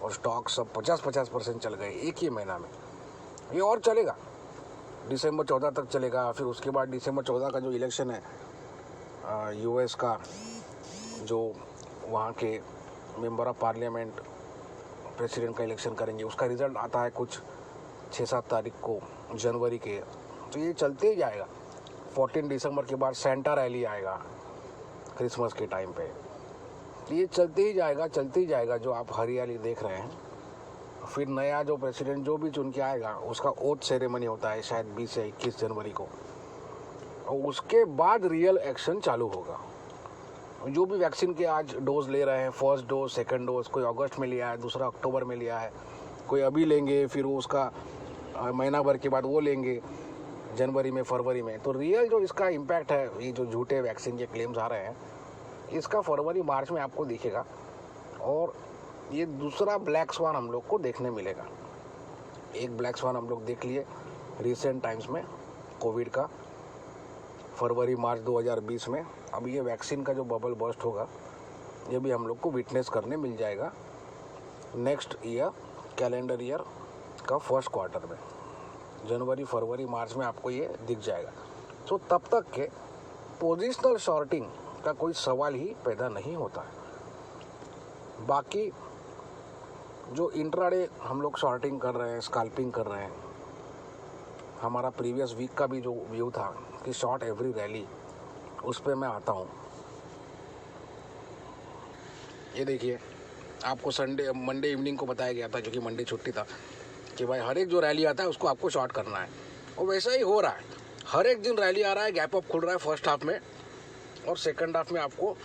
और स्टॉक सब 50-50% चल गए एक ही महीना में। ये और चलेगा, दिसंबर 14 तक चलेगा। फिर उसके बाद दिसंबर 14 का जो इलेक्शन है यूएस का, जो वहाँ के मेंबर ऑफ पार्लियामेंट प्रेसिडेंट का इलेक्शन करेंगे, उसका रिजल्ट आता है कुछ 6-7 तारीख को जनवरी के। तो ये चलते ही जाएगा। 14 दिसंबर के बाद सेंटा रैली आएगा क्रिसमस के टाइम पे। ये चलते ही जाएगा जो आप हरियाली देख रहे हैं। फिर नया जो प्रेसिडेंट जो भी चुन के आएगा उसका ओथ सेरेमनी होता है शायद 20 या 21 जनवरी को, और उसके बाद रियल एक्शन चालू होगा। जो भी वैक्सीन के आज डोज ले रहे हैं, फर्स्ट डोज, सेकंड डोज, कोई अगस्त में लिया है, दूसरा अक्टूबर में लिया है, कोई अभी लेंगे, फिर वो उसका महीना भर के बाद वो लेंगे जनवरी में, फरवरी में। तो रियल जो इसका इम्पैक्ट है, ये जो झूठे वैक्सीन के क्लेम्स आ रहे हैं, इसका फरवरी मार्च में आपको दिखेगा। और ये दूसरा ब्लैक स्वान हम लोग को देखने मिलेगा। एक ब्लैक स्वान हम लोग देख लिए रिसेंट टाइम्स में, कोविड का, फरवरी मार्च 2020 में। अब ये वैक्सीन का जो बबल बर्स्ट होगा, ये भी हम लोग को विटनेस करने मिल जाएगा नेक्स्ट ईयर, कैलेंडर ईयर का फर्स्ट क्वार्टर में, जनवरी, फरवरी, मार्च में आपको ये दिख जाएगा। तो तब तक के पोजिशनल शॉर्टिंग का कोई सवाल ही पैदा नहीं होता है। बाकी जो इंट्राडे हम लोग शॉर्टिंग कर रहे हैं, स्कैल्पिंग कर रहे हैं, हमारा प्रीवियस वीक का भी जो व्यू था कि शॉर्ट एवरी रैली, उस पर मैं आता हूँ। ये देखिए, आपको मंडे इवनिंग को बताया गया था, क्योंकि मंडे छुट्टी था, कि भाई हर एक जो रैली आता है उसको आपको शॉर्ट करना है। और वैसा ही हो रहा है, हर एक दिन रैली आ रहा है, गैप अप खुल रहा है फर्स्ट हाफ में, और सेकंड हाफ में आपको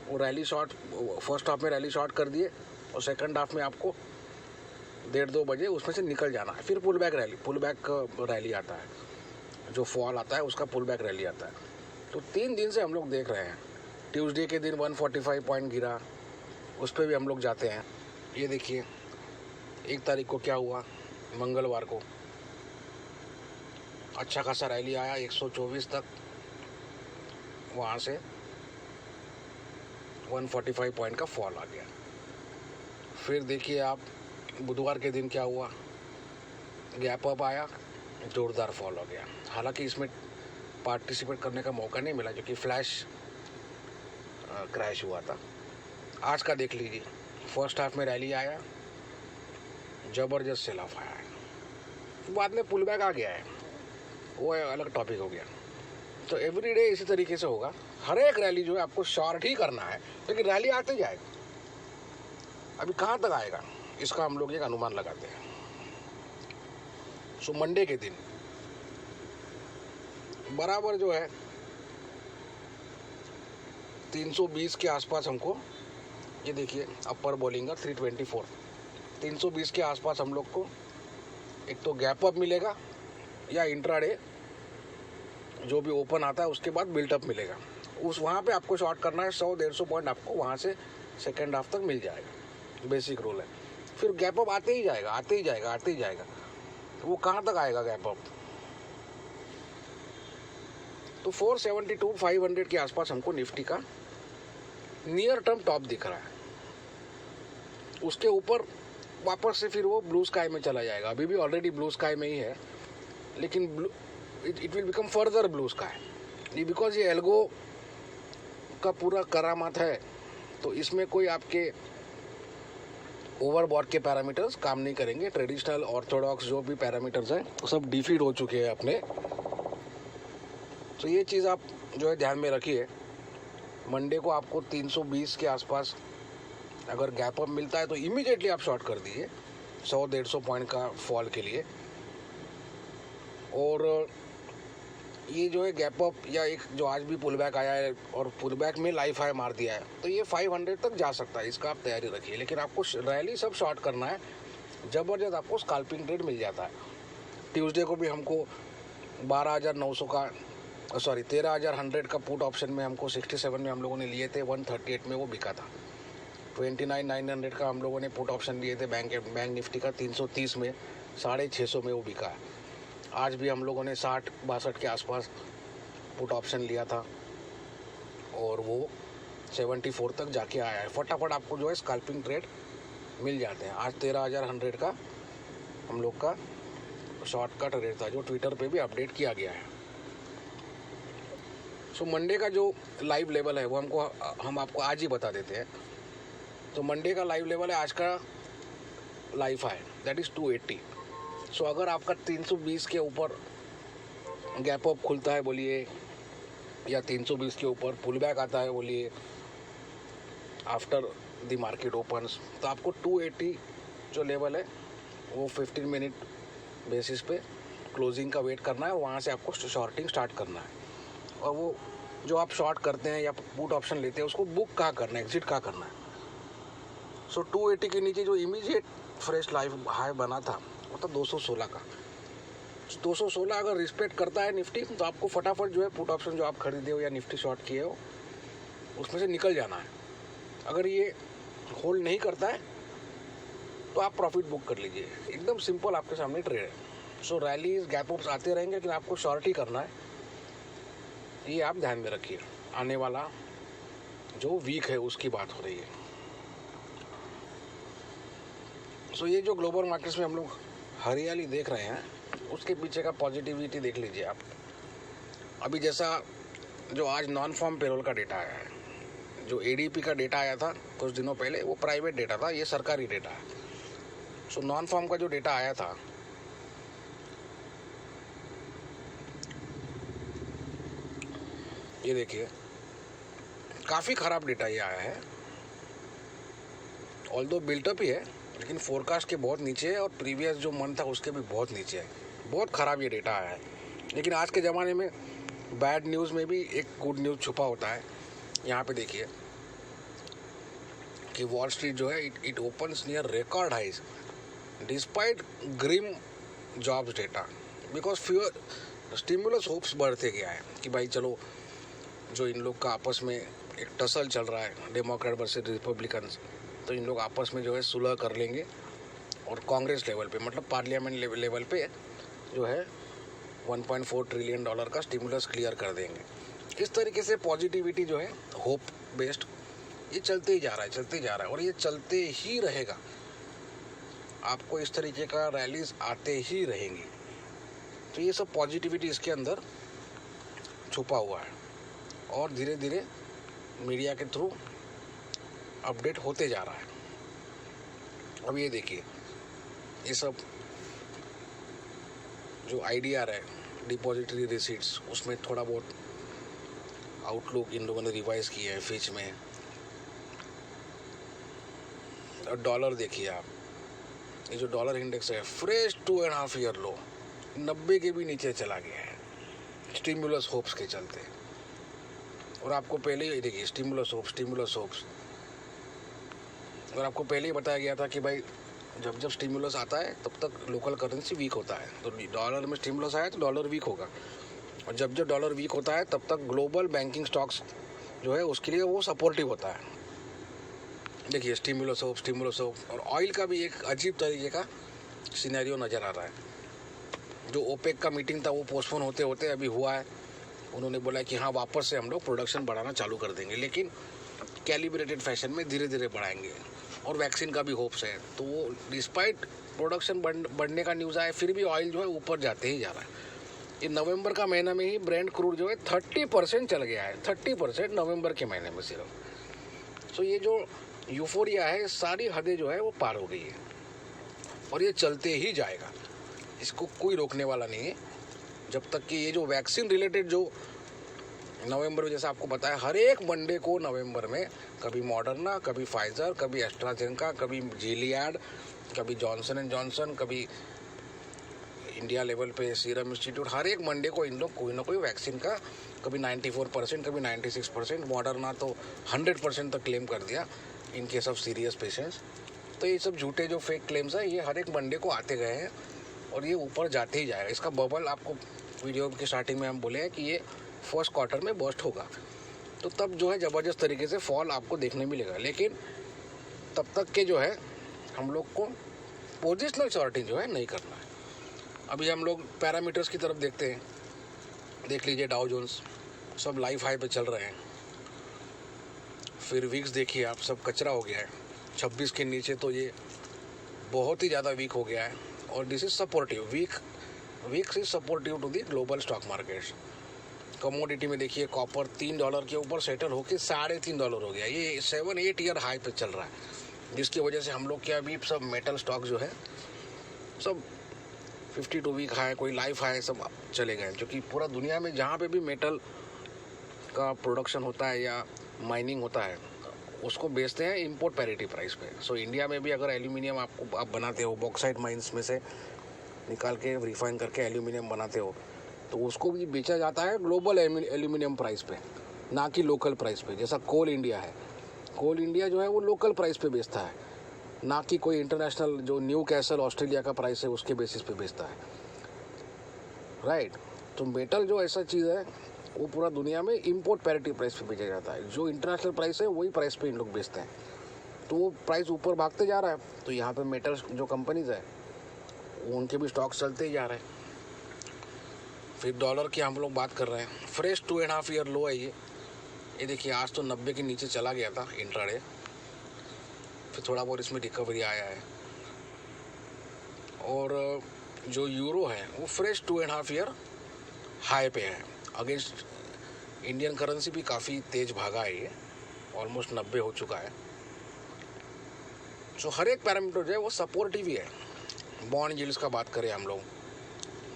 वो रैली शॉर्ट, फर्स्ट हाफ में रैली शॉर्ट कर दिए, और सेकंड हाफ में आपको 1:30-2 बजे उसमें से निकल जाना है। फिर पुल बैक रैली आता है, जो फॉल आता है उसका पुल बैक रैली आता है। तो 3 दिन से हम लोग देख रहे हैं। ट्यूसडे के दिन 145 पॉइंट गिरा, उस पर भी हम लोग जाते हैं। ये देखिए 1 तारीख को क्या हुआ, मंगलवार को अच्छा खासा रैली आया 124 तक, वहाँ से 145 पॉइंट का फॉल आ गया। फिर देखिए आप बुधवार के दिन क्या हुआ, गैप अप आया, जोरदार फॉल हो गया। हालांकि इसमें पार्टिसिपेट करने का मौका नहीं मिला, क्योंकि फ्लैश क्रैश हुआ था। आज का देख लीजिए, फर्स्ट हाफ में रैली आया, ज़बरदस्त सेल ऑफ आया है, बाद में पुल बैक आ गया है, वो अलग टॉपिक हो गया। तो एवरीडे इसी तरीके से होगा, हर एक रैली जो है आपको शॉर्ट ही करना है, लेकिन रैली आते जाएगा। अभी कहाँ तक आएगा इसका हम लोग एक अनुमान लगाते हैं। सो मंडे के दिन बराबर जो है 320 के आसपास हमको, ये देखिए अपर बॉलिंगर 324, 320 के आसपास हम लोग को एक तो गैप अप मिलेगा या इंट्राडे जो भी ओपन आता है उसके बाद बिल्टअप मिलेगा। उस वहाँ पे आपको शॉर्ट करना है, 100-150 पॉइंट आपको वहाँ से सेकेंड हाफ तक मिल जाएगा, बेसिक रूल है। फिर गैप अप आते ही जाएगा, आते ही जाएगा, आते ही जाएगा। वो कहाँ तक आएगा गैप अप? तो 472-500 के आसपास हमको निफ्टी का नियर टर्म टॉप दिख रहा है। उसके ऊपर वापस से फिर वो ब्लू स्काई में चला जाएगा। अभी भी ऑलरेडी ब्लू स्काई में ही है, लेकिन it will become further blue sky, because ये एल्गो का पूरा करामात है। तो इसमें कोई आपके ओवरबॉट के पैरामीटर्स काम नहीं करेंगे। ट्रेडिशनल ऑर्थोडॉक्स जो भी पैरामीटर्स हैं वो सब डिफीट हो चुके हैं अपने। तो ये चीज़ आप जो है ध्यान में रखिए। मंडे को आपको 320 के आसपास अगर गैप अप मिलता है तो इमीडिएटली आप शॉर्ट कर दीजिए 100-150 पॉइंट का फॉल के लिए। और ये जो है गैप अप या एक जो आज भी पुल बैक आया है और पुल बैक में लाइफ हाई मार दिया है, तो ये 500 तक जा सकता है, इसका आप तैयारी रखिए। लेकिन आपको रैली सब शॉर्ट करना है, ज़बरदस्त आपको स्काल्पिंग ट्रेड मिल जाता है। ट्यूसडे को भी हमको 12,900 का 13,100 का पुट ऑप्शन में हमको 67 में हम लोगों ने लिए थे, 138 में वो बिका था। 29,900 का हम लोगों ने पुट ऑप्शन लिए थे बैंक निफ्टी का, 330 में 650 में वो बिका है। आज भी हम लोगों ने 60-62 के आसपास पुट ऑप्शन लिया था और वो 74 तक जाके आया है। फटाफट आपको जो है स्काल्पिंग ट्रेड मिल जाते हैं। आज 13,100 का हम लोग का शॉर्ट का ट्रेड था, जो ट्विटर पे भी अपडेट किया गया है। सो मंडे का जो लाइव लेवल है वो हम आपको आज ही बता देते हैं। तो मंडे का लाइव लेवल है आज का लाइफ हाई, दैट इज़ 280। सो अगर आपका 320 के ऊपर गैप अप खुलता है बोलिए, या 320 के ऊपर पुल बैक आता है बोलिए आफ्टर द मार्केट ओपन्स, तो आपको 280 जो लेवल है वो 15 मिनट बेसिस पे क्लोजिंग का वेट करना है। वहाँ से आपको शॉर्टिंग स्टार्ट करना है। और वो जो आप शॉर्ट करते हैं या पुट ऑप्शन लेते हैं उसको बुक कहाँ करना है, एग्जिट कहाँ करना है। सो 280 के नीचे जो इमीडिएट फ्रेश लाइफ हाई बना था वो था 216 का। 216 अगर रिस्पेक्ट करता है निफ्टी, तो आपको फटाफट जो है पुट ऑप्शन जो आप खरीदे हो या निफ्टी शॉर्ट किए हो उसमें से निकल जाना है। अगर ये होल्ड नहीं करता है तो आप प्रॉफिट बुक कर लीजिए। एकदम सिंपल आपके सामने ट्रेड है। सो रैलीज गैप अप्स आते रहेंगे, लेकिन आपको शॉर्ट ही करना है, ये आप ध्यान में रखिए। आने वाला जो वीक है उसकी बात हो रही है। सो ये जो ग्लोबल मार्केट्स में हम लोग हरियाली देख रहे हैं उसके पीछे का पॉजिटिविटी देख लीजिए आप। अभी जैसा जो आज नॉन फॉर्म पेरोल का डेटा आया है, जो एडीपी का डेटा आया था कुछ दिनों पहले, वो प्राइवेट डेटा था, ये सरकारी डेटा है। सो नॉन फॉर्म का जो डेटा आया था ये देखिए, काफ़ी ख़राब डेटा ये आया है। ऑल्दो बिल्टअप ही है, लेकिन फोरकास्ट के बहुत नीचे है और प्रीवियस जो मंथ था उसके भी बहुत नीचे है। बहुत ख़राब ये डेटा आया है। लेकिन आज के ज़माने में बैड न्यूज़ में भी एक गुड न्यूज़ छुपा होता है। यहाँ पे देखिए कि वॉल स्ट्रीट जो है it opens near record highs despite grim jobs data, because fewer stimulus hopes बढ़ते गया है कि भाई चलो जो इन लोग का आपस में एक टसल चल रहा है, डेमोक्रेट वर्सेस रिपब्लिकन्स, तो इन लोग आपस में जो है सुलह कर लेंगे और कांग्रेस लेवल पे, मतलब पार्लियामेंट लेवल पे जो है $1.4 ट्रिलियन का स्टिमुलस क्लियर कर देंगे। इस तरीके से पॉजिटिविटी जो है होप बेस्ड ये चलते ही जा रहा है और ये चलते ही रहेगा। आपको इस तरीके का रैलीज आते ही रहेंगी। तो ये सब पॉजिटिविटी इसके अंदर छुपा हुआ है और धीरे धीरे मीडिया के थ्रू अपडेट होते जा रहा है। अब ये देखिए, ये सब जो IDR है, डिपॉजिटरी रिसीट्स, उसमें थोड़ा बहुत आउटलुक इन लोगों ने रिवाइज किया है फिच में। और डॉलर देखिए आप, ये जो डॉलर इंडेक्स है फ्रेश 2.5 ईयर लो 90 के भी नीचे चला गया है, स्टिमुलस होप्स के चलते। और आपको पहले ही देखिए स्टिमुलस होप्स, और आपको पहले ही बताया गया था कि भाई जब जब स्टिमुलस आता है तब तक लोकल करेंसी वीक होता है। तो डॉलर में स्टिमुलस आया तो डॉलर वीक होगा, और जब जब डॉलर वीक होता है तब तक ग्लोबल बैंकिंग स्टॉक्स जो है उसके लिए वो सपोर्टिव होता है। देखिए स्टिमुलस होप। और ऑयल का भी एक अजीब तरीके का सिनेरियो नज़र आ रहा है। जो ओपेक का मीटिंग था वो पोस्टपोन होते होते अभी हुआ है। उन्होंने बोला कि हाँ वापस से हम लोग प्रोडक्शन बढ़ाना चालू कर देंगे, लेकिन कैलिब्रेटेड फैशन में धीरे धीरे बढ़ाएंगे। और वैक्सीन का भी होप्स है, तो वो डिस्पाइट प्रोडक्शन बढ़ने का न्यूज़ आया फिर भी ऑयल जो है ऊपर जाते ही जा रहा है। ये नवंबर का महीना में ही ब्रेंट क्रूड जो है 30% चल गया है, 30% नवंबर के महीने में सिर्फ। तो ये जो यूफोरिया है सारी हदें जो है वो पार हो गई है, और ये चलते ही जाएगा, इसको कोई रोकने वाला नहीं है। जब तक कि ये जो वैक्सीन रिलेटेड जो नवंबर में, जैसा आपको पता है हर एक मंडे को नवंबर में कभी मॉडर्ना, कभी फाइजर, कभी एस्ट्राजेनेका, कभी जिलियाड, कभी जॉनसन एंड जॉनसन, कभी इंडिया लेवल पे सीरम इंस्टीट्यूट, हर एक मंडे को इन लोग कोई ना कोई वैक्सीन का कभी 94%, कभी 96%, मॉडर्ना तो 100% तक क्लेम कर दिया in case of serious patients. तो ये सब झूठे जो फेक क्लेम्स है ये हर एक मंडे को आते गए हैं, और ये ऊपर जाते ही जाएगा। इसका बबल आपको वीडियो के स्टार्टिंग में हम बोले हैं कि ये फर्स्ट क्वार्टर में बर्स्ट होगा, तो तब जो है ज़बरदस्त तरीके से फॉल आपको देखने मिलेगा। लेकिन तब तक के जो है हम लोग को पोजिशनल शॉर्टिंग जो है नहीं करना है। अभी हम लोग पैरामीटर्स की तरफ देखते हैं, देख लीजिए डाउ जोन्स सब लाइफ हाई पे चल रहे हैं। फिर वीक्स देखिए आप, सब कचरा हो गया है, 26 के नीचे तो ये बहुत ही ज़्यादा वीक हो गया है। और this is supportive, weeks is supportive to the global stock markets. Commodity में देखिए कॉपर $3 के ऊपर सेटल होकर $3.5 हो गया, ये 7-8 ईयर हाई पे चल रहा है, जिसकी वजह से हम लोग के अभी सब मेटल स्टॉक जो है सब 52 वीक हाई, कोई लाइफ हाई सब चले गए। क्योंकि पूरा दुनिया में जहाँ पे भी मेटल का प्रोडक्शन होता है या माइनिंग होता है उसको बेचते हैं इंपोर्ट पैरिटी प्राइस पे। सो इंडिया में भी अगर एल्यूमिनियम आप बनाते हो, बॉक्साइट माइंस में से निकाल के रिफाइन करके एल्यूमिनियम बनाते हो, तो उसको भी बेचा जाता है ग्लोबल एल्यूमिनियम प्राइस पे, ना कि लोकल प्राइस पे। जैसा कोल इंडिया है, कोल इंडिया जो है वो लोकल प्राइस पे बेचता है, ना कि कोई इंटरनेशनल जो न्यू कैसल ऑस्ट्रेलिया का प्राइस है उसके बेसिस पे बेचता है, राइट। तो मेटल जो ऐसा चीज़ है वो पूरा दुनिया में इंपोर्ट पैरिटी प्राइस पे बेचा जाता है। जो इंटरनेशनल प्राइस है वही प्राइस पे इन लोग बेचते हैं, तो वो प्राइस ऊपर भागते जा रहा है। तो यहाँ पे मेटल जो कंपनीज है उनके भी स्टॉक्स चलते ही जा रहे हैं। फिर डॉलर की हम लोग बात कर रहे हैं, फ्रेश 2.5 ईयर लो है ये देखिए, आज तो 90 के नीचे चला गया था इंट्राडे, फिर थोड़ा बहुत इसमें रिकवरी आया है। और जो यूरो है वो फ्रेश 2.5 ईयर हाई पे है, अगेंस्ट इंडियन करेंसी भी काफ़ी तेज भागा है, ये ऑलमोस्ट 90 हो चुका है। सो हर एक पैरामीटर जो है वो सपोर्टिव ही है। बॉन्ड यील्ड्स का बात करें हम लोग,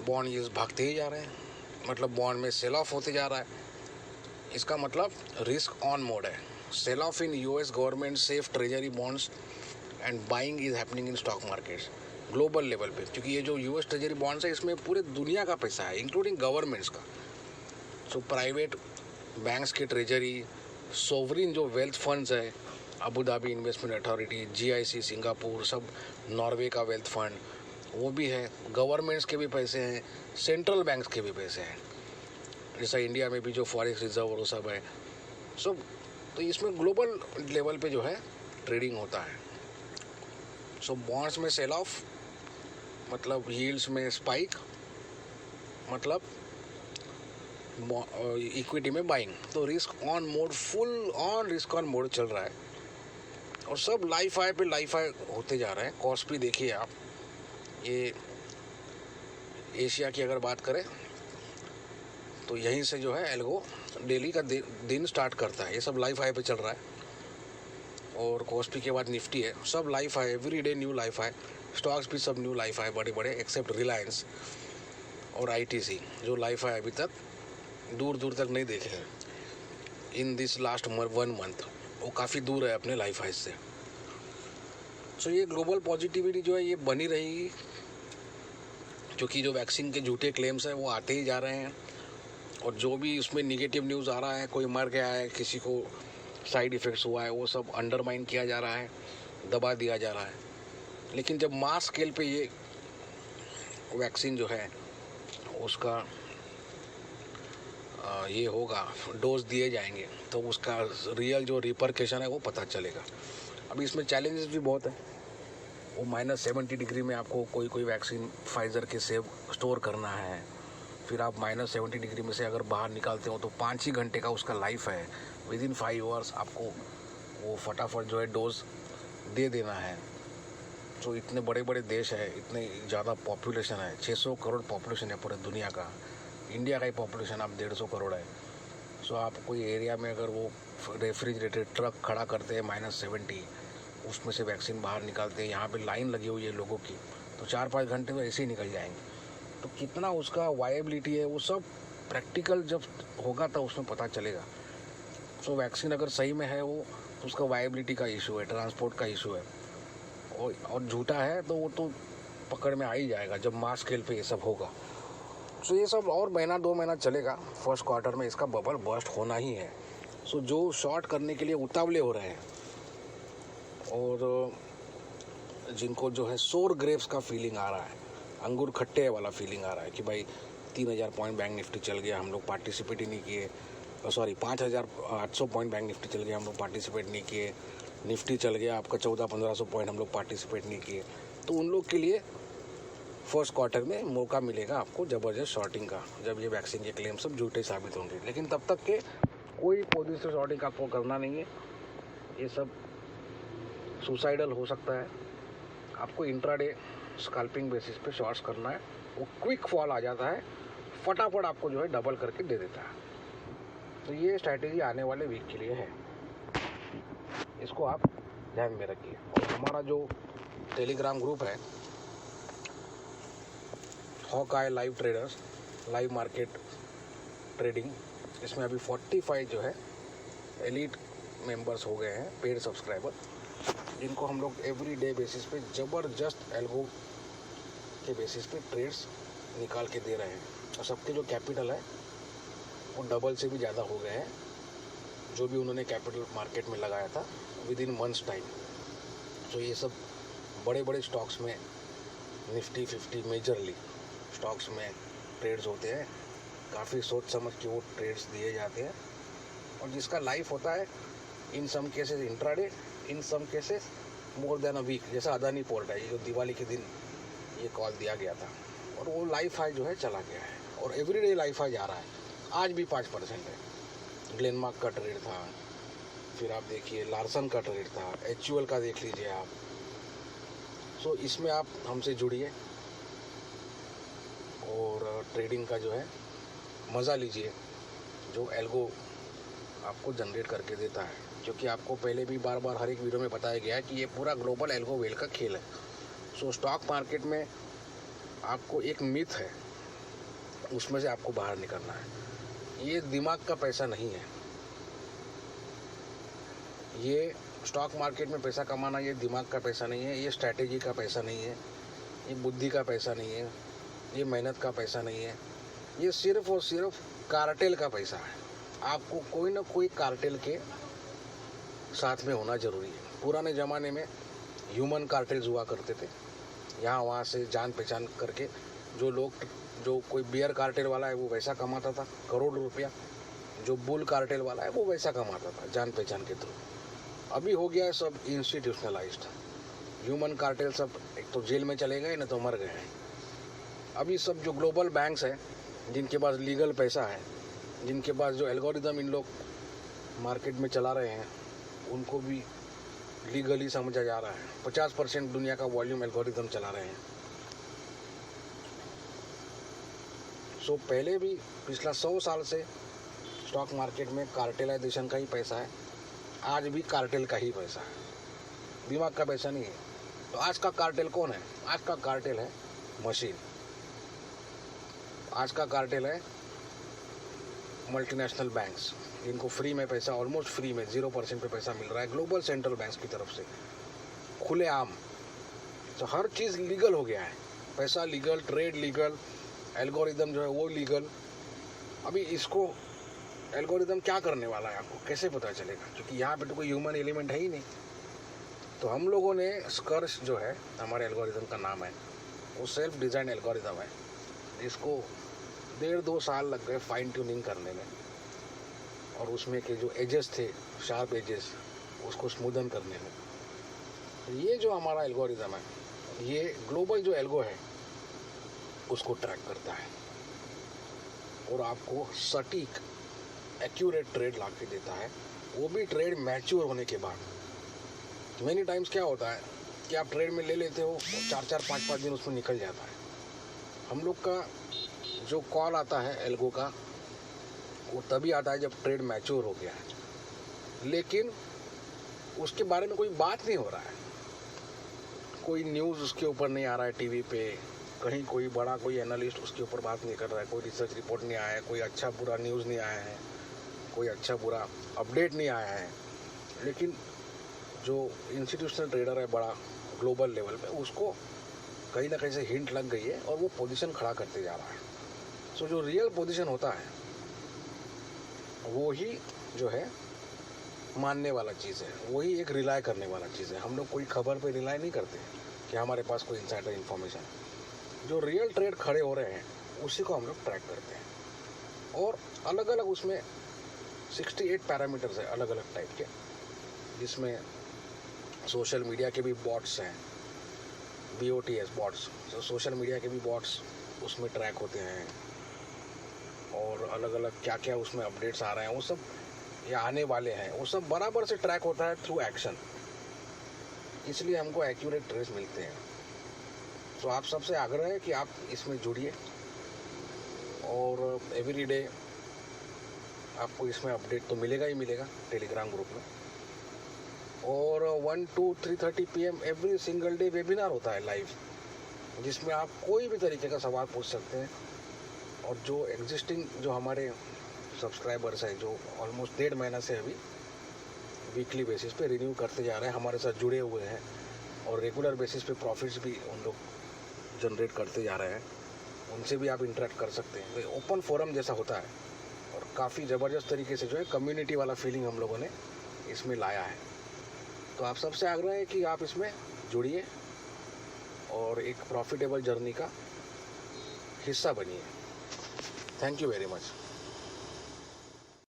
बॉन्ड यील्ड्स भागते ही जा रहे हैं, मतलब बॉन्ड में सेल ऑफ होते जा रहा है। इसका मतलब रिस्क ऑन मोड है। Sell off in US government safe treasury bonds and buying is happening in stock markets global level पे, क्योंकि ये जो US ट्रेजरी बॉन्ड्स है इसमें पूरे दुनिया का पैसा है इंक्लूडिंग गवर्नमेंट्स का। सो प्राइवेट बैंक्स की ट्रेजरी, सोवरिन जो वेल्थ फंड्स है, Abu Dhabi investment authority, GIC Singapore, सब नॉर्वे का वेल्थ फंड वो भी है, गवर्नमेंट्स के भी पैसे हैं, सेंट्रल बैंक्स के भी पैसे हैं, जैसा इंडिया में भी जो फॉरेक्स रिजर्व और वो सब है सब। तो इसमें ग्लोबल लेवल पे जो है ट्रेडिंग होता है। सो बॉन्ड्स में सेल ऑफ मतलब यील्ड्स में स्पाइक, मतलब इक्विटी में बाइंग। तो risk on mode, full on risk on mode चल रहा है, और सब लाइफ हाई पे लाइफ हाई होते जा रहे हैं। कॉस्ट भी देखिए आप, ये एशिया की अगर बात करें तो यहीं से जो है एल्गो डेली का दिन स्टार्ट करता है, ये सब लाइफ हाई पे चल रहा है। और कॉस्पी के बाद निफ्टी है, सब लाइफ है, एवरी डे न्यू लाइफ है, स्टॉक्स भी सब न्यू लाइफ है बड़े बड़े, एक्सेप्ट रिलायंस और आईटीसी जो लाइफ है अभी तक दूर दूर तक नहीं देखे हैं इन दिस लास्ट 1 मंथ, वो काफ़ी दूर है अपने लाइफ हाई से। सो ये ग्लोबल पॉजिटिविटी जो है ये बनी रहेगी, क्योंकि जो वैक्सीन के झूठे क्लेम्स हैं वो आते ही जा रहे हैं, और जो भी उसमें निगेटिव न्यूज़ आ रहा है, कोई मर गया है, किसी को साइड इफ़ेक्ट्स हुआ है, वो सब अंडरमाइन किया जा रहा है, दबा दिया जा रहा है। लेकिन जब मास स्केल पे ये वैक्सीन जो है उसका ये होगा, डोज दिए जाएंगे, तो उसका रियल जो रिपरकेशन है वो पता चलेगा। अभी इसमें चैलेंजेस भी बहुत हैं, वो -70 डिग्री में आपको कोई वैक्सीन फाइज़र के सेव स्टोर करना है, फिर आप -70 डिग्री में से अगर बाहर निकालते हो तो 5 ही घंटे का उसका लाइफ है, विदिन 5 आवर्स आपको वो फटाफट जो है डोज दे देना है। तो इतने बड़े बड़े देश है, इतने ज़्यादा पॉपुलेशन है, 600 करोड़ पॉपुलेशन है पूरे दुनिया का, इंडिया का ही पॉपुलेशन आप 150 करोड़ है। सो आप कोई एरिया में अगर वो रेफ्रिजरेटेड ट्रक खड़ा करते हैं -70, उसमें से वैक्सीन बाहर निकालते हैं, यहाँ पे लाइन लगी हुई है लोगों की, तो 4-5 घंटे तो ऐसे ही निकल जाएंगे। तो कितना उसका वायबिलिटी है वो सब प्रैक्टिकल जब होगा तो उसमें पता चलेगा। सो वैक्सीन अगर सही में है वो, तो उसका वायबिलिटी का इशू है, ट्रांसपोर्ट का इशू है, और झूठा है तो वो तो पकड़ में आ ही जाएगा जब मास स्केल पे ये सब होगा। सो ये सब और महीना 2 महीना चलेगा, फर्स्ट क्वार्टर में इसका बबल बर्स्ट होना ही है। सो जो शॉर्ट करने के लिए उतावले हो रहे हैं और जिनको जो है सोर ग्रेप्स का फीलिंग आ रहा है, अंगूर खट्टे वाला फीलिंग आ रहा है कि भाई 3000 पॉइंट बैंक निफ्टी चल गया, हम लोग पार्टिसिपेट ही नहीं किए, सॉरी 5800 पॉइंट बैंक निफ्टी चल गया, हम लोग पार्टिसिपेट नहीं किए, निफ्टी चल गया आपका 1400-1500 पॉइंट, हम लोग पार्टिसिपेट नहीं किए, तो उन लोग के लिए फर्स्ट क्वार्टर में मौका मिलेगा आपको ज़बरदस्त शॉर्टिंग का, जब ये वैक्सीन के क्लेम सब झूठे साबित होंगे। लेकिन तब तक के कोई पोजिशन शॉर्टिंग आपको करना नहीं है, ये सब सुसाइडल हो सकता है। आपको इंट्राडे स्कैल्पिंग बेसिस पे शॉर्ट्स करना है, वो क्विक फॉल आ जाता है, फटाफट आपको जो है डबल करके दे देता है। तो ये स्ट्रैटेजी आने वाले वीक के लिए है, इसको आप ध्यान में रखिए। और हमारा जो टेलीग्राम ग्रुप है Hawkeye live traders, live market trading, इसमें अभी 45 जो है एलीट मेंबर्स हो गए हैं, पेड सब्सक्राइबर, जिनको हम लोग एवरी डे बेसिस पे ज़बरदस्त एल्गो के बेसिस पे ट्रेड्स निकाल के दे रहे हैं। और सबके जो कैपिटल है वो डबल से भी ज़्यादा हो गए हैं, जो भी उन्होंने कैपिटल मार्केट में लगाया था विदिन मंथ्स टाइम। तो ये सब बड़े बड़े स्टॉक्स में, निफ्टी 50 मेजरली स्टॉक्स में ट्रेड्स होते हैं, काफ़ी सोच समझ के वो ट्रेड्स दिए जाते हैं, और जिसका लाइफ होता है in some cases intraday, in some cases more than a week, जैसा अदानी पोर्ट है, ये जो दिवाली के दिन ये कॉल दिया गया था, और वो लाइफ हाई जो है चला गया है, और एवरीडे लाइफ हाई जा रहा है, आज भी 5% है। ग्लेनमार्क का ट्रेड था, फिर आप देखिए लार्सन का ट्रेड था, HUL का देख लीजिए आप। सो इसमें आप हमसे जुड़िए और ट्रेडिंग का जो है मज़ा लीजिए, जो एल्गो आपको जनरेट करके देता है, क्योंकि आपको पहले भी बार बार हर एक वीडियो में बताया गया है कि ये पूरा ग्लोबल एल्गो वेल का खेल है। सो स्टॉक मार्केट में आपको एक मिथ है, उसमें से आपको बाहर निकलना है। ये दिमाग का पैसा नहीं है, ये स्टॉक मार्केट में पैसा कमाना ये दिमाग का पैसा नहीं है, ये स्ट्रैटेजी का पैसा नहीं है, ये बुद्धि का पैसा नहीं है, ये मेहनत का पैसा नहीं है, ये सिर्फ और सिर्फ कार्टेल का पैसा है। आपको कोई ना कोई कार्टेल के साथ में होना ज़रूरी है। पुराने ज़माने में ह्यूमन कार्टेल्स हुआ करते थे, यहाँ वहाँ से जान पहचान करके जो लोग, जो कोई बियर कार्टेल वाला है वो वैसा कमाता था करोड़ रुपया, जो बुल कार्टेल वाला है वो वैसा कमाता था जान पहचान के थ्रू। अभी हो गया है सब इंस्टीट्यूशनलाइज्ड, ह्यूमन कार्टेल सब एक तो जेल में चले गए, न तो मर गए हैं। अभी सब जो ग्लोबल बैंक्स हैं, जिनके पास लीगल पैसा है, जिनके पास जो एल्गोरिदम इन लोग मार्केट में चला रहे हैं, उनको भी लीगली समझा जा रहा है। 50% दुनिया का वॉल्यूम एल्गोरिदम चला रहे हैं। सो पहले भी पिछला 100 साल से स्टॉक मार्केट में कार्टेलाइजेशन का ही पैसा है, आज भी कार्टेल का ही पैसा है, दिमाग का पैसा नहीं है। तो आज का कार्टेल कौन है? आज का कार्टेल है मशीन। आज का कार्टेल है मल्टीनेशनल बैंक्स, जिनको फ्री में पैसा, ऑलमोस्ट फ्री में 0% पे पैसा मिल रहा है ग्लोबल सेंट्रल बैंक्स की तरफ से, खुलेआम। तो हर चीज़ लीगल हो गया है, पैसा लीगल, ट्रेड लीगल, एल्गोरिदम जो है वो लीगल। अभी इसको एल्गोरिदम क्या करने वाला है आपको कैसे पता चलेगा, क्योंकि यहाँ पे तो कोई ह्यूमन एलिमेंट है ही नहीं। तो हम लोगों ने स्कर्श जो है हमारे एल्गोरिदम का नाम है, वो सेल्फ डिज़ाइन एल्गोरिदम है। इसको 1.5-2 साल लग गए फाइन ट्यूनिंग करने में, और उसमें के जो एजेस थे, शार्प एजेस, उसको स्मूदन करने में। ये जो हमारा एल्गोरिदम है, ये ग्लोबल जो एल्गो है उसको ट्रैक करता है और आपको सटीक एक्यूरेट ट्रेड ला के देता है, वो भी ट्रेड मैच्योर होने के बाद। मेनी टाइम्स क्या होता है कि आप ट्रेड में ले लेते हो, 4-4, 5-5 दिन उसमें निकल जाता है। हम लोग का जो कॉल आता है एल्गो का, वो तभी आता है जब ट्रेड मैच्योर हो गया है, लेकिन उसके बारे में कोई बात नहीं हो रहा है, कोई न्यूज़ उसके ऊपर नहीं आ रहा है टीवी पे, कहीं कोई बड़ा कोई एनालिस्ट उसके ऊपर बात नहीं कर रहा है, कोई रिसर्च रिपोर्ट नहीं आया है, कोई अच्छा बुरा न्यूज़ नहीं आया है, कोई अच्छा बुरा अपडेट नहीं आया है। लेकिन जो इंस्टीट्यूशनल ट्रेडर है बड़ा ग्लोबल लेवल पे, उसको कहीं ना कहीं से हिंट लग गई है और वो पोजीशन खड़ा करते जा रहा है। सो जो रियल पोजीशन होता है वो ही जो है मानने वाला चीज़ है, वही एक रिलाय करने वाला चीज़ है। हम लोग कोई खबर पे रिलाय नहीं करते कि हमारे पास कोई इनसाइडर इन्फॉर्मेशन है। जो रियल ट्रेड खड़े हो रहे हैं उसी को हम लोग ट्रैक करते हैं। और अलग अलग उसमें 68 पैरामीटर्स है अलग अलग टाइप के, जिसमें सोशल मीडिया के भी बॉट्स हैं, BOTS बॉट्स, तो सोशल मीडिया के भी बॉट्स उसमें ट्रैक होते हैं। और अलग अलग क्या क्या उसमें अपडेट्स आ रहे हैं, वो सब या आने वाले हैं, वो सब बराबर से ट्रैक होता है थ्रू एक्शन। इसलिए हमको एक्यूरेट ट्रेड्स मिलते हैं। तो आप सबसे आग्रह है कि आप इसमें जुड़िए और एवरीडे आपको इसमें अपडेट तो मिलेगा ही मिलेगा टेलीग्राम ग्रुप में। और 1 to 3:30 PM every single day webinar होता है लाइव, जिसमें आप कोई भी तरीके का सवाल पूछ सकते हैं। और जो एग्जिस्टिंग जो हमारे सब्सक्राइबर्स हैं, जो ऑलमोस्ट 1.5 महीना से अभी वीकली बेसिस पे रिन्यू करते जा रहे हैं, हमारे साथ जुड़े हुए हैं और रेगुलर बेसिस पे प्रॉफिट्स भी उन लोग जनरेट करते जा रहे हैं, उनसे भी आप इंटरेक्ट कर सकते हैं। तो ओपन फोरम जैसा होता है और काफ़ी ज़बरदस्त तरीके से जो है कम्युनिटी वाला फीलिंग हम लोगों ने इसमें लाया है। तो आप सबसे आग्रह है कि आप इसमें जुड़िए और एक प्रॉफिटेबल जर्नी का हिस्सा बनिए। Thank you very much.